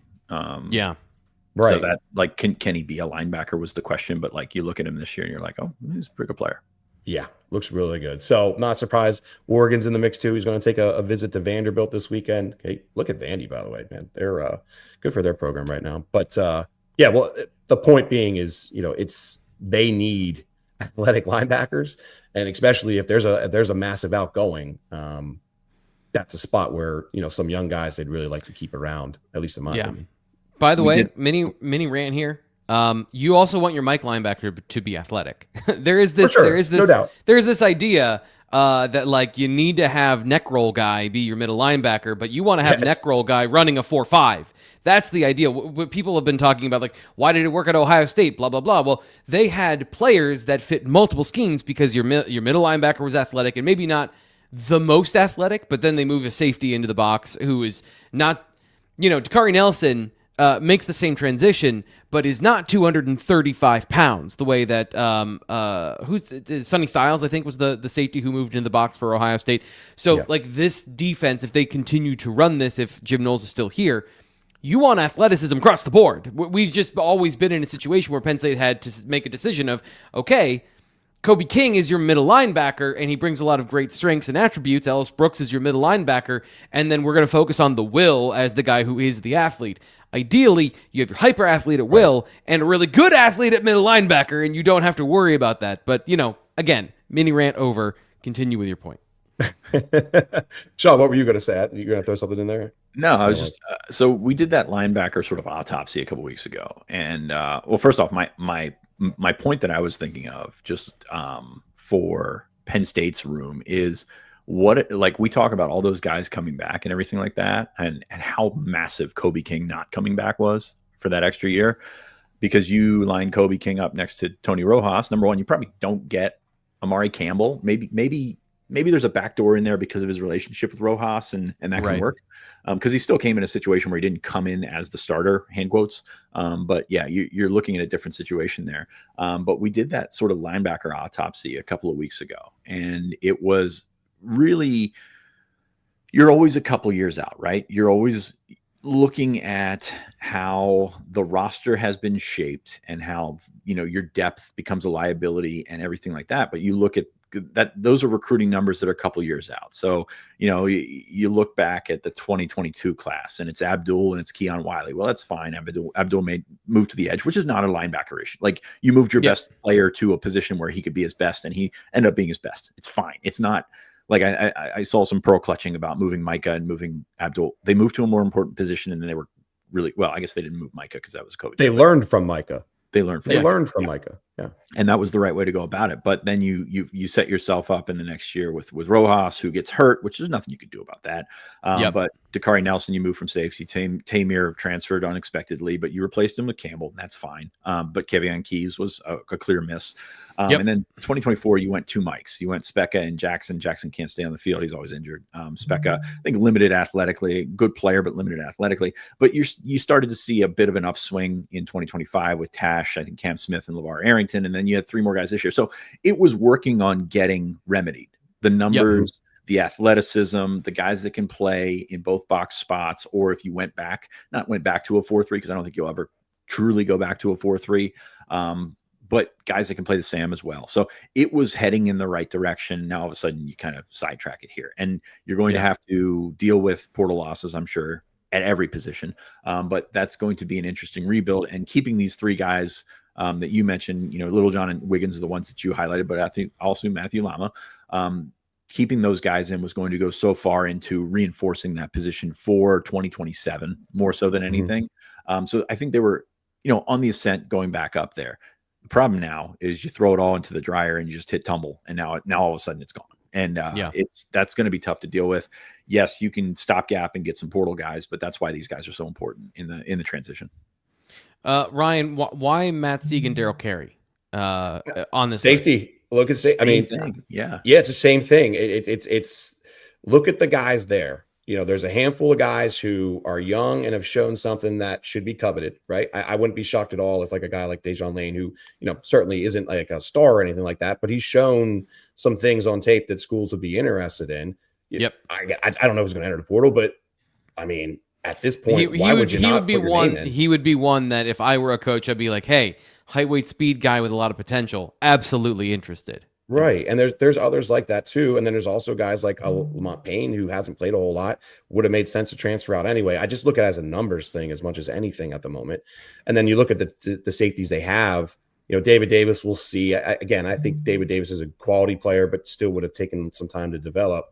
Right. So that like, can he be a linebacker was the question. But like you look at him this year and you're like, oh, he's a pretty good player. Yeah, looks really good. So not surprised. Oregon's in the mix too. He's going to take a visit to Vanderbilt this weekend. Okay, look at Vandy, by the way, man. They're good for their program right now. But well, the point being is, they need athletic linebackers, and especially if there's a massive outgoing, that's a spot where some young guys they'd really like to keep around, at least in my opinion. By the way, mini rant here. You also want your Mike linebacker to be athletic. There's this no doubt. There's this idea that like you need to have neck roll guy be your middle linebacker, but you want to have neck roll guy running a 4.5. That's the idea. What people have been talking about, like, why did it work at Ohio State? Blah blah blah. Well, they had players that fit multiple schemes because your middle linebacker was athletic and maybe not the most athletic, but then they move a safety into the box who is not, Dakari Nelson. Makes the same transition, but is not 235 pounds, the way that Sonny Styles, I think, was the safety who moved into the box for Ohio State. So, like, this defense, if they continue to run this, if Jim Knowles is still here, you want athleticism across the board. We've just always been in a situation where Penn State had to make a decision of, okay, Kobe King is your middle linebacker, and he brings a lot of great strengths and attributes. Ellis Brooks is your middle linebacker, and then we're going to focus on the will as the guy who is the athlete. Ideally, you have your hyper athlete at will and a really good athlete at middle linebacker, and you don't have to worry about that. But, again, mini rant over. Continue with your point. Sean, what were you going to say? You're going to throw something in there? No, I was just so we did that linebacker sort of autopsy a couple weeks ago, and first off, my point that I was thinking of just for Penn State's room is what, like, we talk about all those guys coming back and everything like that, and how massive Kobe King not coming back was for that extra year, because you line Kobe King up next to Tony Rojas. Number one, you probably don't get Amari Campbell. Maybe there's a backdoor in there because of his relationship with Rojas, and that can work. Because he still came in a situation where he didn't come in as the starter, hand quotes. But yeah, you're looking at a different situation there. But we did that sort of linebacker autopsy a couple of weeks ago, and it was really, you're always a couple years out, right? You're always looking at how the roster has been shaped and how, your depth becomes a liability and everything like that. But you look at that, those are recruiting numbers that are a couple years out. So, you look back at the 2022 class and it's Abdul and it's Keon Wiley. Well, that's fine. Abdul may move to the edge, which is not a linebacker issue. Like, you moved your best player to a position where he could be his best, and he ended up being his best. It's fine. It's not like I saw some pearl clutching about moving Micah and moving Abdul. They moved to a more important position, and then they were really, well, I guess they didn't move Micah because that was COVID. They learned from Micah. They learned from Micah. And that was the right way to go about it. But then you set yourself up in the next year with Rojas, who gets hurt, which there's nothing you could do about that. But Dakari Nelson, you moved from safety. Tamir transferred unexpectedly, but you replaced him with Campbell. And that's fine. But Kevion Keys was a clear miss. And then 2024, you went 2 Mikes. You went Specca and Jackson. Jackson can't stay on the field. He's always injured. Specca, I think, limited athletically, good player, but limited athletically. But you started to see a bit of an upswing in 2025 with Tash, I think Cam Smith and LeVar Arrington. And then you had 3 more guys this year. So it was working on getting remedied. The numbers, the athleticism, the guys that can play in both box spots, or if you went back to a 4-3, because I don't think you'll ever truly go back to a 4-3. But guys that can play the Sam as well. So it was heading in the right direction. Now all of a sudden you kind of sidetrack it here, and you're going to have to deal with portal losses, I'm sure, at every position. But that's going to be an interesting rebuild, and keeping these 3 guys that you mentioned, Little John and Wiggins are the ones that you highlighted, but I think also Matthew Lama, keeping those guys in was going to go so far into reinforcing that position for 2027 more so than anything. So I think they were, on the ascent going back up there. The problem now is you throw it all into the dryer and you just hit tumble, and now all of a sudden it's gone. And that's going to be tough to deal with. Yes, you can stopgap and get some portal guys, but that's why these guys are so important in the transition. Ryan, why Matt Sieg and Daryl Carey on this safety list? Look at it's the same thing. It's look at the guys there. There's a handful of guys who are young and have shown something that should be coveted, right? I wouldn't be shocked at all if like a guy like Dejon Lane, who, certainly isn't like a star or anything like that, but he's shown some things on tape that schools would be interested in. I don't know if he's going to enter the portal, but I mean, at this point, why would you not put your name in? He would be one that if I were a coach, I'd be like, hey, height, weight, speed guy with a lot of potential. Absolutely interested. Right. And there's others like that too. And then there's also guys like Lamont Payne, who hasn't played a whole lot, would have made sense to transfer out anyway. I just look at it as a numbers thing as much as anything at the moment. And then you look at the safeties they have. David Davis, we'll see. I think David Davis is a quality player, but still would have taken some time to develop.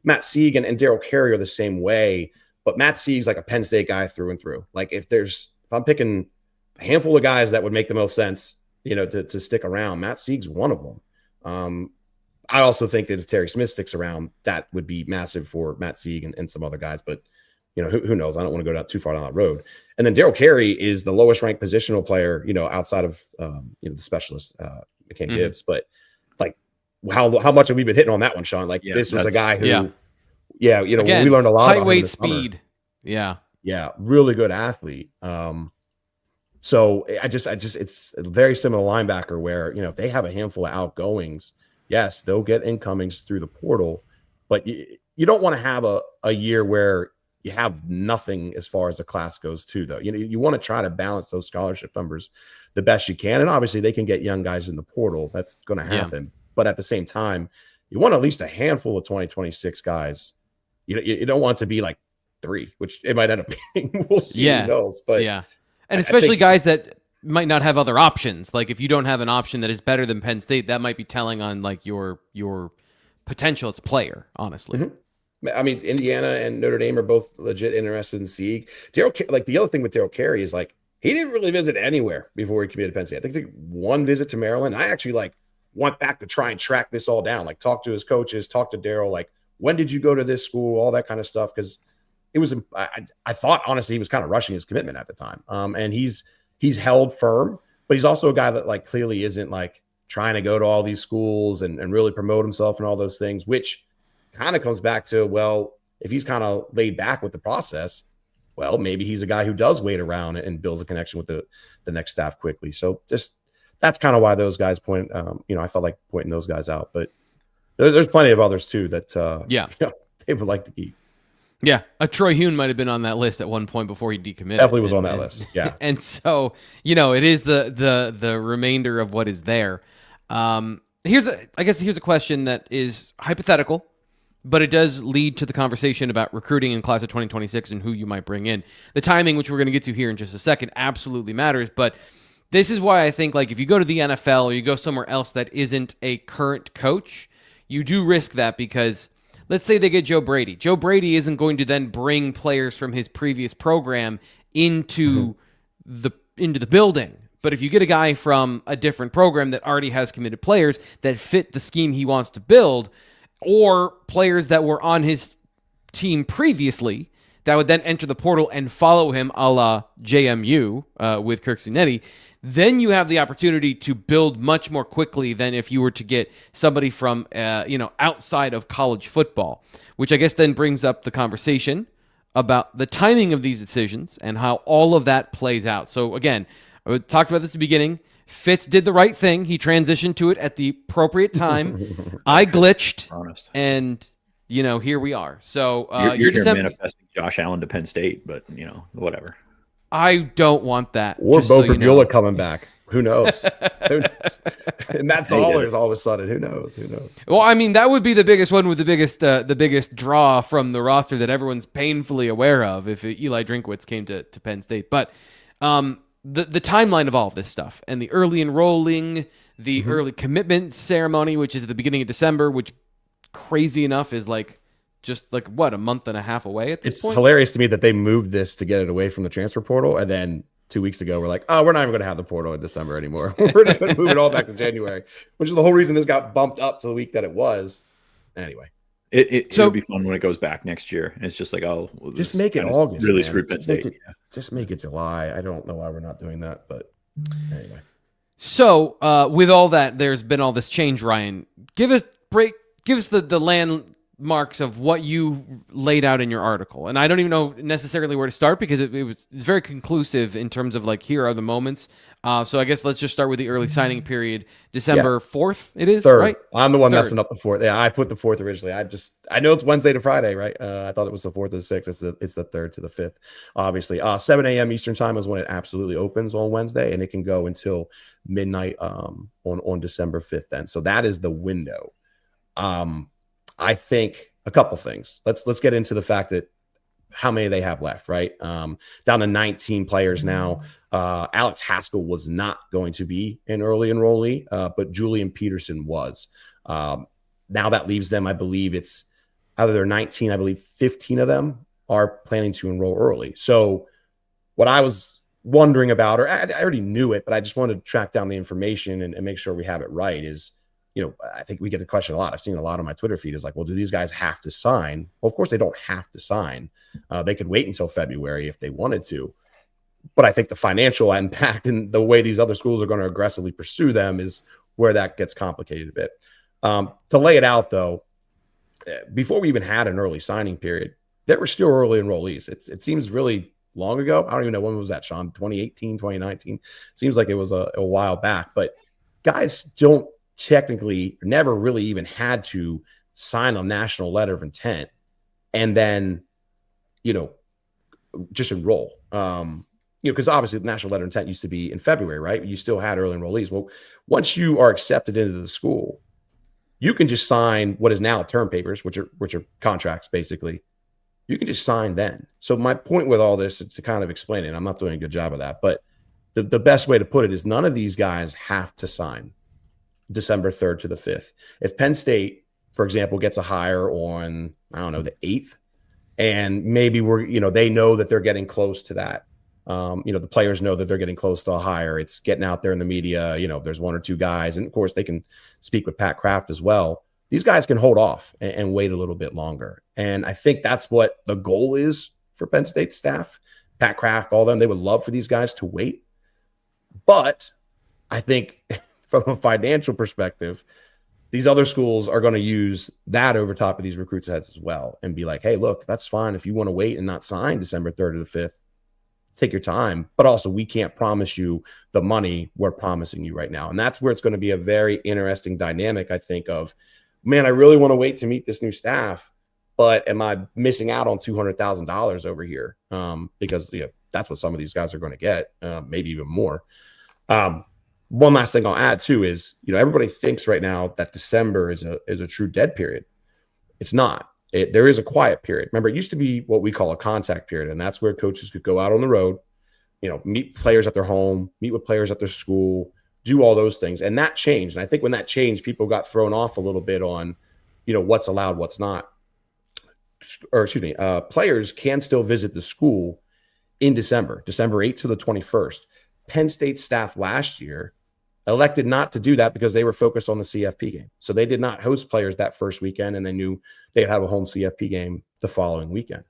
Matt Sieg and Daryl Carey are the same way, but Matt Sieg's like a Penn State guy through and through. Like if I'm picking a handful of guys that would make the most sense, to stick around, Matt Sieg's one of them. I also think that if Terry Smith sticks around, that would be massive for Matt Sieg and some other guys, but who knows? I don't want to go too far down that road. And then Daryl Carey is the lowest ranked positional player, outside of, the specialist, McCain Gibbs, but like how much have we been hitting on that one, Sean? Like this was a guy who, again, we learned a lot height, about weight, speed. Summer. Yeah. Really good athlete. So it's a very similar linebacker where, if they have a handful of outgoings, yes, they'll get incomings through the portal, but you don't want to have a year where you have nothing as far as the class goes too, though. You want to try to balance those scholarship numbers the best you can. And obviously they can get young guys in the portal. That's going to happen. But at the same time, you want at least a handful of 2026 guys. You don't want it to be like 3, which it might end up being. We'll see. Who knows? But and especially guys that might not have other options. Like if you don't have an option that is better than Penn State, that might be telling on like your potential as a player, honestly. I mean, Indiana and Notre Dame are both legit interested in Sieg. Like the other thing with Daryl Carey is like he didn't really visit anywhere before he committed to Penn State. I think he took 1 visit to Maryland. I actually went back to try and track this all down. Like talk to his coaches, talk to Daryl. Like when did you go to this school? All that kind of stuff, because it was. I thought honestly he was kind of rushing his commitment at the time. And he's held firm, but he's also a guy that like clearly isn't like trying to go to all these schools and really promote himself and all those things, which kind of comes back to, well, if he's kind of laid back with the process, well, maybe he's a guy who does wait around and builds a connection with the next staff quickly. So just that's kind of why those guys I felt like pointing those guys out, but there's plenty of others too that they would like to keep. Yeah, Troy Hune might have been on that list at one point before he decommitted. Definitely was on that list. Yeah, and so it is the remainder of what is there. Here's a question that is hypothetical, but it does lead to the conversation about recruiting in class of 2026 and who you might bring in. The timing, which we're going to get to here in just a second, absolutely matters. But this is why I think like if you go to the NFL or you go somewhere else that isn't a current coach, you do risk that because. Let's say they get Joe Brady. Joe Brady isn't going to then bring players from his previous program into the building But if you get a guy from a different program that already has committed players that fit the scheme he wants to build, or players that were on his team previously that would then enter the portal and follow him a la JMU with Kirksey Nittany, then you have the opportunity to build much more quickly than if you were to get somebody from outside of college football, which I guess then brings up the conversation about the timing of these decisions and how all of that plays out. So again, I talked about this at the beginning. Fitz did the right thing. He transitioned to it at the appropriate time. I glitched, Honest. and here we are. So you're here manifesting Josh Allen to Penn State, but whatever. I don't want that. Or Bo Prabula coming back. Who knows? And that's all of a sudden. Who knows? Well, I mean, that would be the biggest one with the biggest draw from the roster that everyone's painfully aware of if Eli Drinkwitz came to Penn State. But the timeline of all of this stuff and the early enrolling, the early commitment ceremony, which is at the beginning of December, which crazy enough is a month and a half away at this point. It's hilarious to me that they moved this to get it away from the transfer portal, and then 2 weeks ago we're like, oh, we're not even going to have the portal in December anymore. We're just going to move it all back to January, which is the whole reason this got bumped up to the week that it was. Anyway, it'll be fun when it goes back next year. It's just like, just make it August. Really screw Penn State. Just make it July. I don't know why we're not doing that, but anyway. So with all that, there's been all this change. Ryan, give us the landmarks of what you laid out in your article. And I don't even know necessarily where to start because it's very conclusive in terms of here are the moments. So I guess let's just start with the early signing period. December 4th, it is, 3rd. Right? I'm the one messing up the 4th. Yeah, I put the 4th originally. I know it's Wednesday to Friday, right? I thought it was the 4th to the 6th. It's the 3rd to the 5th, obviously. 7 a.m. Eastern time is when it absolutely opens on Wednesday, and it can go until midnight on December 5th then. So that is the window. I think a couple things. Let's get into the fact that how many they have left, right? Down to 19 players now. Alex Haskell was not going to be an early enrollee, but Julian Peterson was. Now that leaves them, I believe it's out of their 19, I believe 15 of them are planning to enroll early. So what I was wondering about, or I already knew it, but I just wanted to track down the information and make sure we have it right is, I think we get the question a lot. I've seen a lot on my Twitter feed is like, well, do these guys have to sign? Well, of course they don't have to sign. They could wait until February if they wanted to. But I think the financial impact and the way these other schools are going to aggressively pursue them is where that gets complicated a bit. To lay it out, though, before we even had an early signing period, there were still early enrollees. It seems really long ago. I don't even know when was that, Sean, 2018, 2019. Seems like it was a while back. But guys don't technically never really even had to sign a national letter of intent and then, just enroll. Because obviously the national letter of intent used to be in February, right? You still had early enrollees. Well, once you are accepted into the school, you can just sign what is now term papers, which are contracts, basically. You can just sign then. So my point with all this is to kind of explain it. I'm not doing a good job of that, but the best way to put it is none of these guys have to sign December 3rd to the 5th. If Penn State, for example, gets a hire on, I don't know, the 8th, and maybe they know that they're getting close to that. The players know that they're getting close to a hire. It's getting out there in the media. There's one or two guys, and of course they can speak with Pat Kraft as well. These guys can hold off and wait a little bit longer. And I think that's what the goal is for Penn State staff. Pat Kraft, all of them, they would love for these guys to wait. But I think from a financial perspective, these other schools are going to use that over top of these recruits' heads as well and be like, hey, look, that's fine. If you want to wait and not sign December 3rd or the 5th, take your time. But also, we can't promise you the money we're promising you right now. And that's where it's going to be a very interesting dynamic, I think, of, man, I really want to wait to meet this new staff, but am I missing out on $200,000 over here? Because that's what some of these guys are going to get, maybe even more. One last thing I'll add too is, everybody thinks right now that December is a true dead period. It's not. There is a quiet period. Remember, it used to be what we call a contact period, and that's where coaches could go out on the road, meet players at their home, meet with players at their school, do all those things. And that changed. And I think when that changed, people got thrown off a little bit on, what's allowed, what's not. Players can still visit the school in December 8th to the 21st. Penn State staff last year elected not to do that because they were focused on the CFP game. So they did not host players that first weekend, and they knew they'd have a home CFP game the following weekend.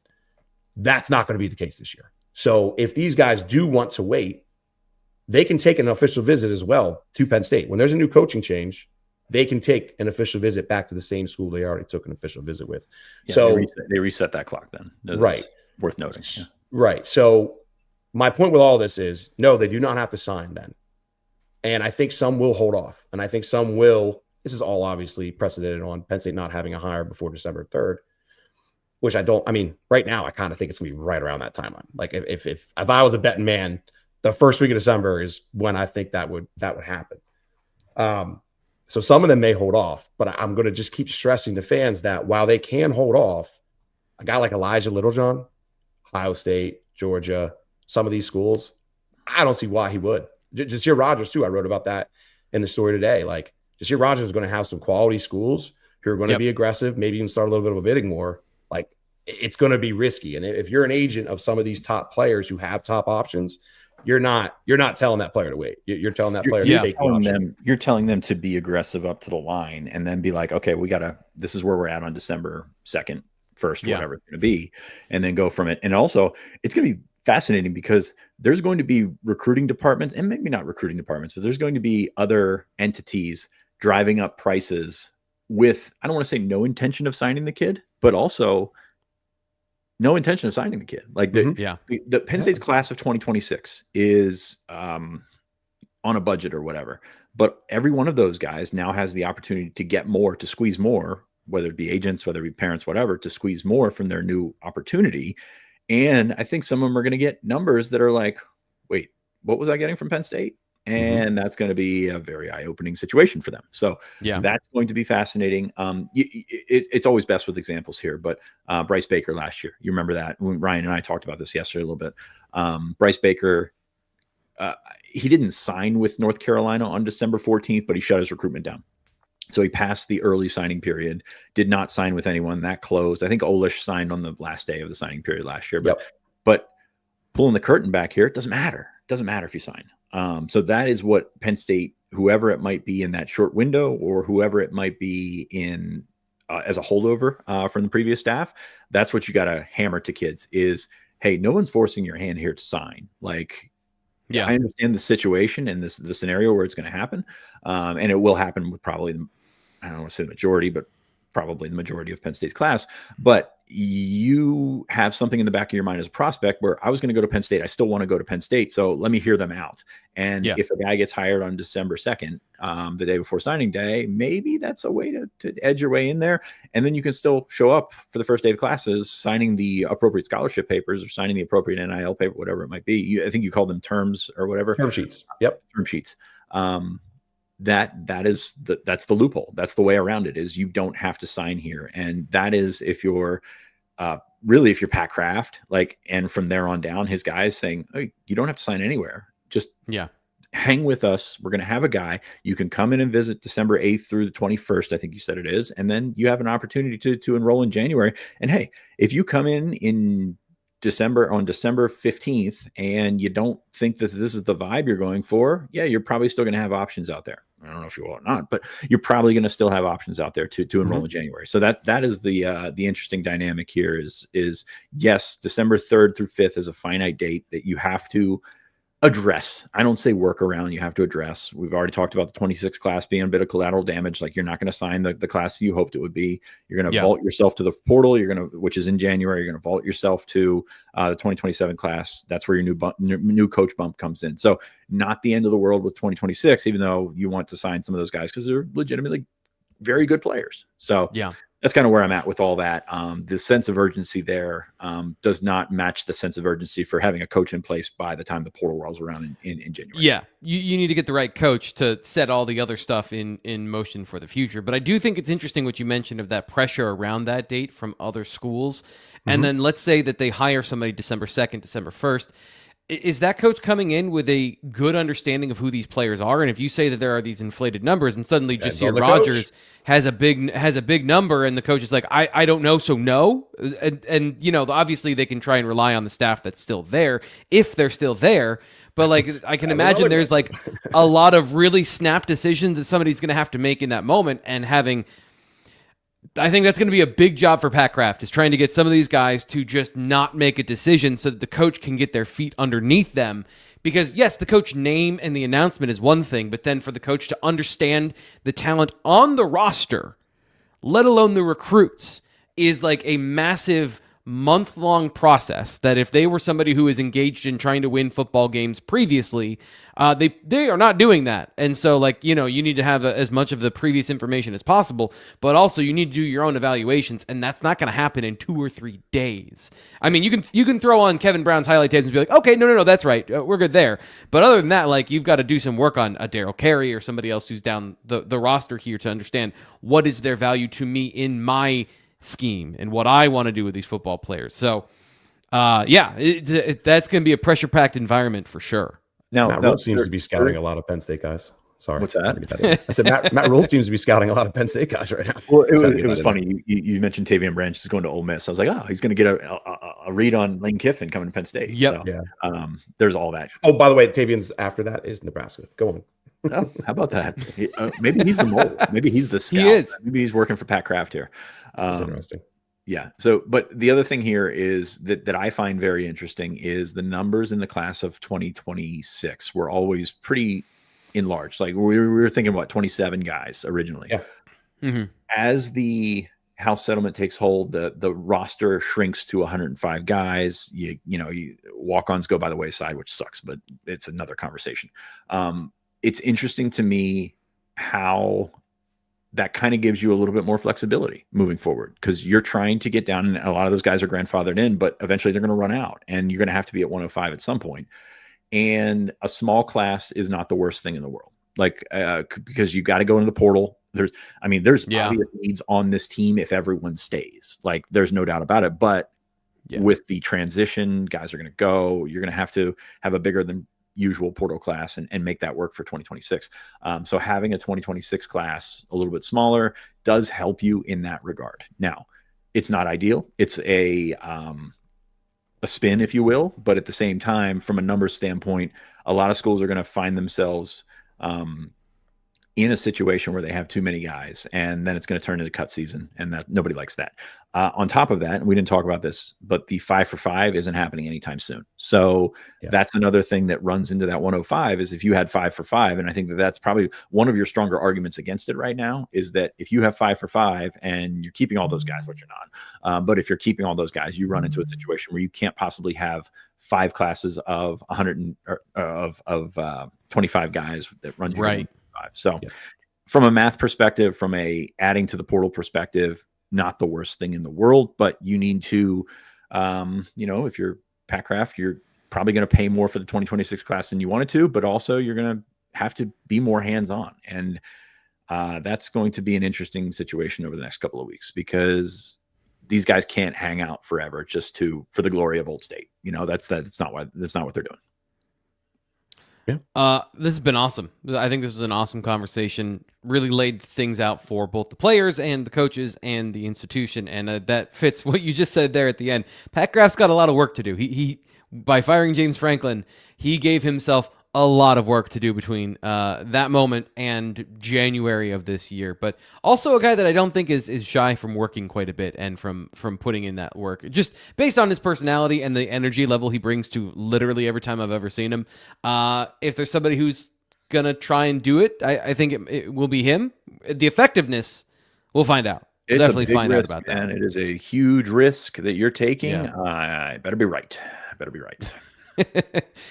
That's not going to be the case this year. So if these guys do want to wait, they can take an official visit as well to Penn State. When there's a new coaching change, they can take an official visit back to the same school they already took an official visit with. Yeah, so they reset that clock then. That's right. Worth noting. Yeah. Right. So my point with all this is, no, they do not have to sign then. And I think some will hold off. And I think some will. This is all obviously precedented on Penn State not having a hire before December 3rd, which right now, I kind of think it's going to be right around that timeline. Like if I was a betting man, the first week of December is when I think that would happen. So some of them may hold off, but I'm going to just keep stressing to fans that while they can hold off, a guy like Elijah Littlejohn, Ohio State, Georgia, some of these schools, I don't see why he would. Jasir Rogers, too. I wrote about that in the story today. Like, Jasir Rogers is going to have some quality schools who are going to be aggressive, maybe even start a little bit of a bidding war. Like, it's going to be risky. And if you're an agent of some of these top players who have top options, you're not telling that player to wait. You're telling that player to take the option. You're telling them to be aggressive up to the line and then be like, okay, this is where we're at on December 2nd, 1st, whatever it's going to be, and then go from it. And also, it's going to be fascinating because there's going to be recruiting departments, and maybe not recruiting departments, but there's going to be other entities driving up prices with, I don't want to say no intention of signing the kid, but also no intention of signing the kid. Like the Penn State's class of 2026 is on a budget or whatever, but every one of those guys now has the opportunity to get more, to squeeze more, whether it be agents, whether it be parents, whatever, to squeeze more from their new opportunity. And I think some of them are going to get numbers that are like, wait, what was I getting from Penn State? And that's going to be a very eye-opening situation for them. So that's going to be fascinating. It's always best with examples here, but Bryce Baker last year, you remember that when Ryan and I talked about this yesterday a little bit. Bryce Baker, he didn't sign with North Carolina on December 14th, but he shut his recruitment down. So he passed the early signing period, did not sign with anyone. That closed. I think Olish signed on the last day of the signing period last year. But pulling the curtain back here, it doesn't matter. It doesn't matter if you sign. So that is what Penn State, whoever it might be in that short window or whoever it might be in as a holdover from the previous staff, that's what you got to hammer to kids is, hey, no one's forcing your hand here to sign. Like, I understand the situation and the scenario where it's going to happen. And it will happen with probably, I don't want to say the majority, but probably the majority of Penn State's class. But you have something in the back of your mind as a prospect where I was going to go to Penn State. I still want to go to Penn State. So let me hear them out. And if a guy gets hired on December 2nd, the day before signing day, maybe that's a way to edge your way in there. And then you can still show up for the first day of classes, signing the appropriate scholarship papers or signing the appropriate NIL paper, whatever it might be. I think you call them terms or whatever. Term sheets. Yep. Term sheets. That's the loophole. That's the way around it is you don't have to sign here. And that is if you're if you're Pat Kraft, like, and from there on down, his guys saying, hey, you don't have to sign anywhere. Just hang with us. We're going to have a guy. You can come in and visit December 8th through the 21st. I think you said it is. And then you have an opportunity to enroll in January. And hey, if you come in December 15th and you don't think that this is the vibe you're going for, you're probably still going to have options out there. I don't know if you will or not, but you're probably going to still have options out there to enroll in January. So that is the interesting dynamic here is yes, December 3rd through 5th is a finite date that you have to address. I don't say work around, you have to address. We've already talked about the 26 class being a bit of collateral damage. Like you're not going to sign the class you hoped it would be. You're going to vault yourself to the portal. Which is in January. You're going to vault yourself to the 2027 class. That's where your new coach bump comes in. So not the end of the world with 2026, even though you want to sign some of those guys because they're legitimately very good players. So that's kind of where I'm at with all that. The sense of urgency there does not match the sense of urgency for having a coach in place by the time the portal rolls around in January. Yeah, you need to get the right coach to set all the other stuff in motion for the future. But I do think it's interesting what you mentioned of that pressure around that date from other schools. And then let's say that they hire somebody December 2nd, December 1st. is that coach coming in with a good understanding of who these players are? And if you say that there are these inflated numbers, and suddenly Jasir Rogers has a big number, and the coach is like, I don't know, so no. And obviously they can try and rely on the staff that's still there if they're still there. But like, I can imagine there's like a lot of really snap decisions that somebody's going to have to make in that moment, and I think that's going to be a big job for Pat Kraft, is trying to get some of these guys to just not make a decision so that the coach can get their feet underneath them. Because yes, the coach name and the announcement is one thing, but then for the coach to understand the talent on the roster, let alone the recruits, is like a massive month-long process that if they were somebody who is engaged in trying to win football games previously, they are not doing that. And so, like, you need to have as much of the previous information as possible, but also you need to do your own evaluations, and that's not going to happen in 2 or 3 days. I mean, you can throw on Kevin Brown's highlight tapes and be like, okay, no, that's right, we're good there. But other than that, like, you've got to do some work on a Daryl Carey or somebody else who's down the roster here to understand what is their value to me in my scheme and what I want to do with these football players. So, that's going to be a pressure-packed environment for sure. Now, Matt Rule seems to be scouting a lot of Penn State guys. Sorry. What's that? I said Matt Rule seems to be scouting a lot of Penn State guys right now. Well, it was funny. You mentioned Tavian Branch is going to Ole Miss. I was like, oh, he's going to get a read on Lane Kiffin coming to Penn State. Yep. So, yeah. There's all that. Oh, by the way, Tavian's after that is Nebraska. Go on. Oh, how about that? Maybe he's the mole. Maybe he's the scout. He is. Maybe he's working for Pat Kraft here. That's interesting. Yeah. So, but the other thing here is that I find very interesting is the numbers in the class of 2026 were always pretty enlarged. Like we were thinking, 27 guys originally. Yeah. Mm-hmm. As the House settlement takes hold, the roster shrinks to 105 guys. You walk-ons go by the wayside, which sucks, but it's another conversation. It's interesting to me how that kind of gives you a little bit more flexibility moving forward, because you're trying to get down, and a lot of those guys are grandfathered in, but eventually they're going to run out, and you're going to have to be at 105 at some point. And a small class is not the worst thing in the world, like because you got to go into the portal. There's obvious needs on this team if everyone stays. Like there's no doubt about it. But with the transition, guys are going to go. You're going to have a bigger than usual portal class and make that work for 2026. So having a 2026 class a little bit smaller does help you in that regard. Now, it's not ideal. It's a spin, if you will, but at the same time, from a numbers standpoint, a lot of schools are going to find themselves in a situation where they have too many guys, and then it's going to turn into cut season, and that nobody likes that. On top of that, we didn't talk about this, but the 5 for 5 isn't happening anytime soon. So that's another thing that runs into that 105 is if you had 5 for 5, and I think that's probably one of your stronger arguments against it right now, is that if you have 5 for 5 and you're keeping all those guys, which you're not, but if you're keeping all those guys, you run into a situation where you can't possibly have 5 classes of 25 guys that run right. 5. So from a math perspective, from a adding to the portal perspective, not the worst thing in the world, but you need to, if you're Pat Kraft, you're probably going to pay more for the 2026 class than you wanted to, but also you're going to have to be more hands-on. And that's going to be an interesting situation over the next couple of weeks, because these guys can't hang out forever just for the glory of Old State. That's not what they're doing. Yeah. This has been awesome. I think this is an awesome conversation. Really laid things out for both the players and the coaches and the institution. And that fits what you just said there at the end. Pat Kraft's got a lot of work to do. He by firing James Franklin, he gave himself a lot of work to do between that moment and January of this year. But also a guy that I don't think is shy from working quite a bit and from putting in that work, just based on his personality and the energy level he brings to literally every time I've ever seen him. If there's somebody who's going to try and do it, I think it will be him. The effectiveness, we'll find out. We'll definitely find out about that. And it is a huge risk that you're taking. Yeah. I better be right.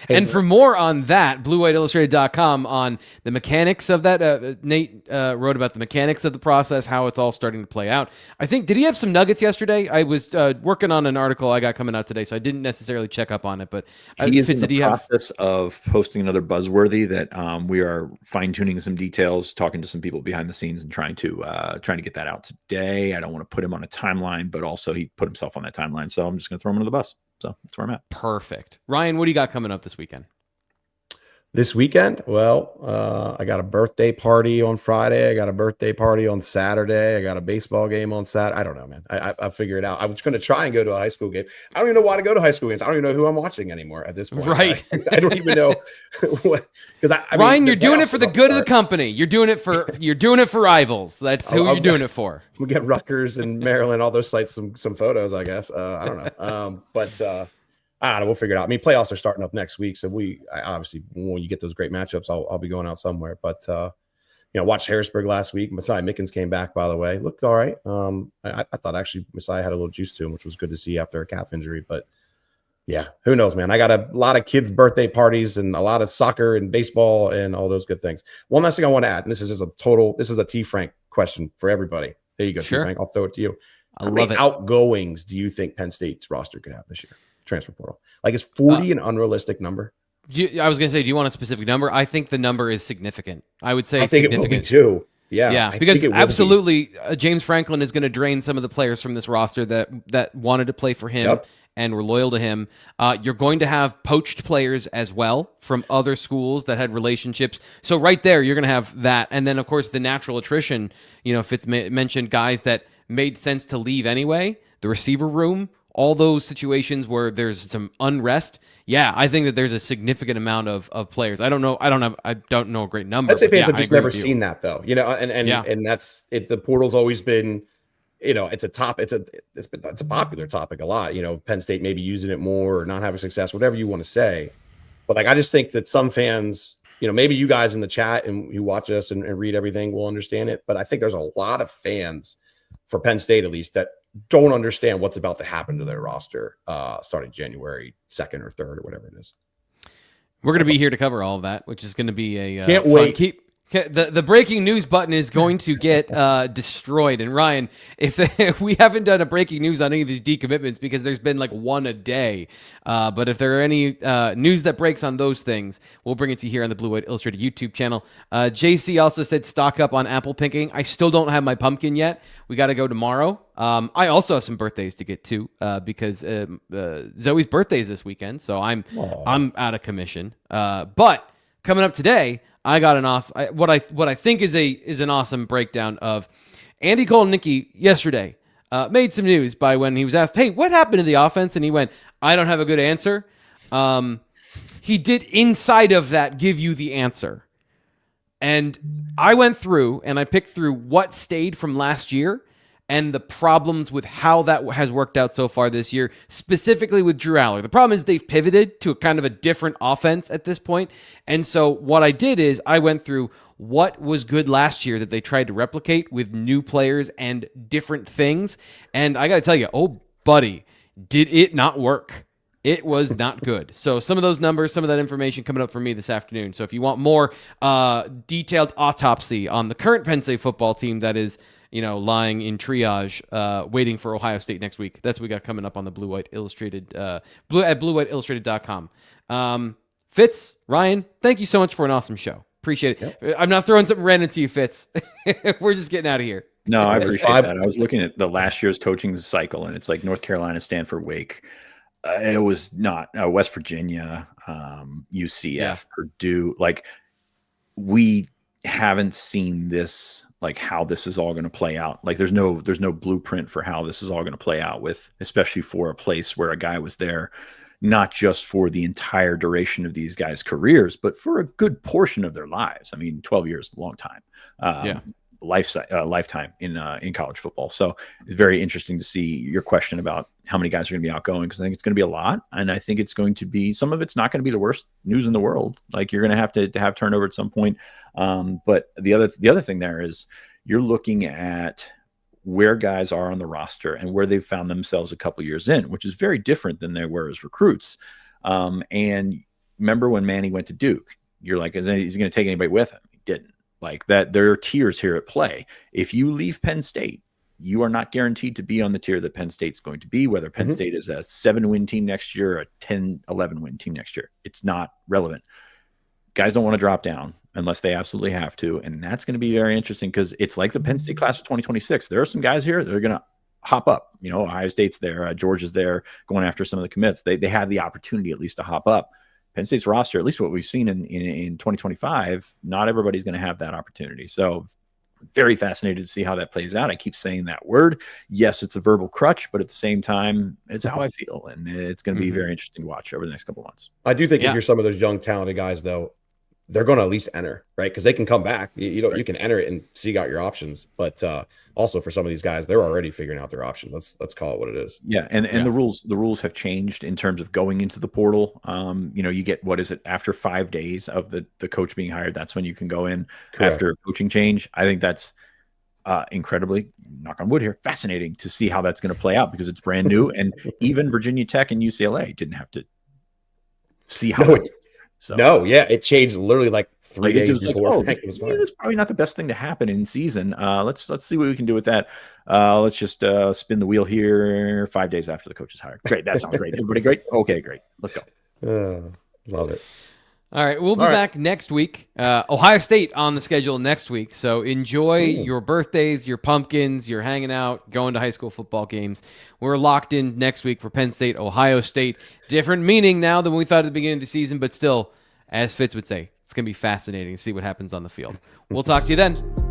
And for more on that, BlueWhiteIllustrated.com on the mechanics of that. Nate wrote about the mechanics of the process, how it's all starting to play out. I think, did he have some nuggets yesterday? I was working on an article I got coming out today, so I didn't necessarily check up on it. But he is in the process of posting another buzzworthy that we are fine-tuning some details, talking to some people behind the scenes, and trying to get that out today. I don't want to put him on a timeline, but also he put himself on that timeline, so I'm just going to throw him under the bus. So that's where I'm at. Perfect. Ryan, what do you got coming up this weekend? This weekend, well, I got a birthday party on Friday. I got a birthday party on Saturday. I got a baseball game on Saturday. I don't know, man. I figure it out. I was going to try and go to a high school game. I don't even know why to go to high school games. I don't even know who I'm watching anymore at this point. Right. I don't even know what. Because Ryan, you're doing it for the good of the company. You're doing it for rivals. That's who you're doing it for. We'll get Rutgers and Maryland, all those sites, some photos, I guess. I don't know. But I don't know. We'll figure it out. I mean, playoffs are starting up next week, so obviously when you get those great matchups, I'll be going out somewhere. But watched Harrisburg last week. Messiah Mickens came back, by the way, looked all right. I thought actually Messiah had a little juice to him, which was good to see after a calf injury. But yeah, who knows, man? I got a lot of kids' birthday parties and a lot of soccer and baseball and all those good things. One last thing I want to add, and this is a T. Frank question for everybody. There you go, sure. T. Frank. I'll throw it to you. I love it. How many outgoings do you think Penn State's roster could have this year? Transfer portal. Like, is 40 an unrealistic number? I was going to say, do you want a specific number? I think the number is significant. I would say I think significant. It will be too. Yeah, because absolutely, James Franklin is going to drain some of the players from this roster that wanted to play for him and were loyal to him. You're going to have poached players as well from other schools that had relationships. So right there, you're going to have that. And then, of course, the natural attrition. Fitz mentioned guys that made sense to leave anyway. The receiver room, all those situations where there's some unrest. Yeah, I think that there's a significant amount of players. I don't know a great number. I'd say fans have just never seen that though. And that's it. The portal's always been, it's a popular topic a lot. Penn State maybe using it more or not having success, whatever you want to say. But I just think that some fans, maybe you guys in the chat and you watch us and read everything will understand it. But I think there's a lot of fans for Penn State, at least, that don't understand what's about to happen to their roster starting January 2nd or 3rd or whatever it is. We're going to be here to cover all of that, which is going to be a can't fun. wait. The breaking news button is going to get destroyed. And Ryan, if we haven't done a breaking news on any of these decommitments because there's been like one a day, but if there are any news that breaks on those things, we'll bring it to you here on the Blue White Illustrated YouTube channel. JC also said stock up on apple picking. I still don't have my pumpkin yet. We got to go tomorrow. I also have some birthdays to get to because Zoe's birthday is this weekend, so I'm out of commission. But coming up today, I got an awesome what I think is an awesome breakdown of Andy Kotelnicki yesterday. Made some news by when he was asked, "Hey, what happened to the offense?" And he went, "I don't have a good answer." He did inside of that give you the answer. And I went through and I picked through what stayed from last year and the problems with how that has worked out so far this year, specifically with Drew Aller. The problem is they've pivoted to a kind of a different offense at this point. And so what I did is I went through what was good last year that they tried to replicate with new players and different things. And I got to tell you, oh, buddy, did it not work? It was not good. So some of those numbers, some of that information coming up for me this afternoon. So if you want more detailed autopsy on the current Penn State football team that is, lying in triage, waiting for Ohio State next week. That's what we got coming up on the Blue White Illustrated, at bluewhiteillustrated.com. Fitz, Ryan, thank you so much for an awesome show. Appreciate it. Yep. I'm not throwing something random to you, Fitz. We're just getting out of here. No, I appreciate that. I was looking at the last year's coaching cycle, and it's like North Carolina, Stanford, Wake. It was not West Virginia, UCF, Purdue. Like, we haven't seen this, like how this is all going to play out. Like there's no blueprint for how this is all going to play out with, especially for a place where a guy was there, not just for the entire duration of these guys' careers, but for a good portion of their lives. I mean, 12 years is a long time. Lifetime in college football. So it's very interesting to see your question about how many guys are going to be outgoing, because I think it's going to be a lot, and I think it's going to be, some of it's not going to be the worst news in the world. Like you're going to have turnover at some point. But the other thing there is you're looking at where guys are on the roster and where they've found themselves a couple years in, which is very different than they were as recruits. And remember when Manny went to Duke, you're like, is he going to take anybody with him? He didn't. Like that, there are tiers here at play. If you leave Penn State, you are not guaranteed to be on the tier that Penn State's going to be, whether Penn State is a 7-win team next year or a 10-11-win team next year. It's not relevant. Guys don't want to drop down unless they absolutely have to. And that's going to be very interesting because it's like the Penn State class of 2026. There are some guys here that are going to hop up. You know, Ohio State's there, Georgia's there, going after some of the commits. They have the opportunity at least to hop up. Penn State's roster, at least what we've seen in 2025, not everybody's going to have that opportunity. So very fascinated to see how that plays out. I keep saying that word. Yes, it's a verbal crutch, but at the same time, it's how I feel. And it's going to be very interesting to watch over the next couple of months. I do think if you're some of those young, talented guys, though, they're going to at least enter, right? Because they can come back. You can enter it and see you got your options. But also for some of these guys, they're already figuring out their option. Let's call it what it is. Yeah, and the rules have changed in terms of going into the portal. You get, what is it, after 5 days of the coach being hired, that's when you can go in. Correct. After a coaching change. I think that's incredibly, knock on wood here, fascinating to see how that's going to play out, because it's brand new. And even Virginia Tech and UCLA didn't have to see how it changed literally like 3 days before. That's probably not the best thing to happen in season. Let's see what we can do with that. Let's just spin the wheel here 5 days after the coach is hired. Great. That sounds great. Everybody great? Okay, great. Let's go. Love it. All right, we'll be back next week. Ohio State on the schedule next week. So enjoy your birthdays, your pumpkins, you're hanging out, going to high school football games. We're locked in next week for Penn State, Ohio State. Different meaning now than we thought at the beginning of the season, but still, as Fitz would say, it's going to be fascinating to see what happens on the field. We'll talk to you then.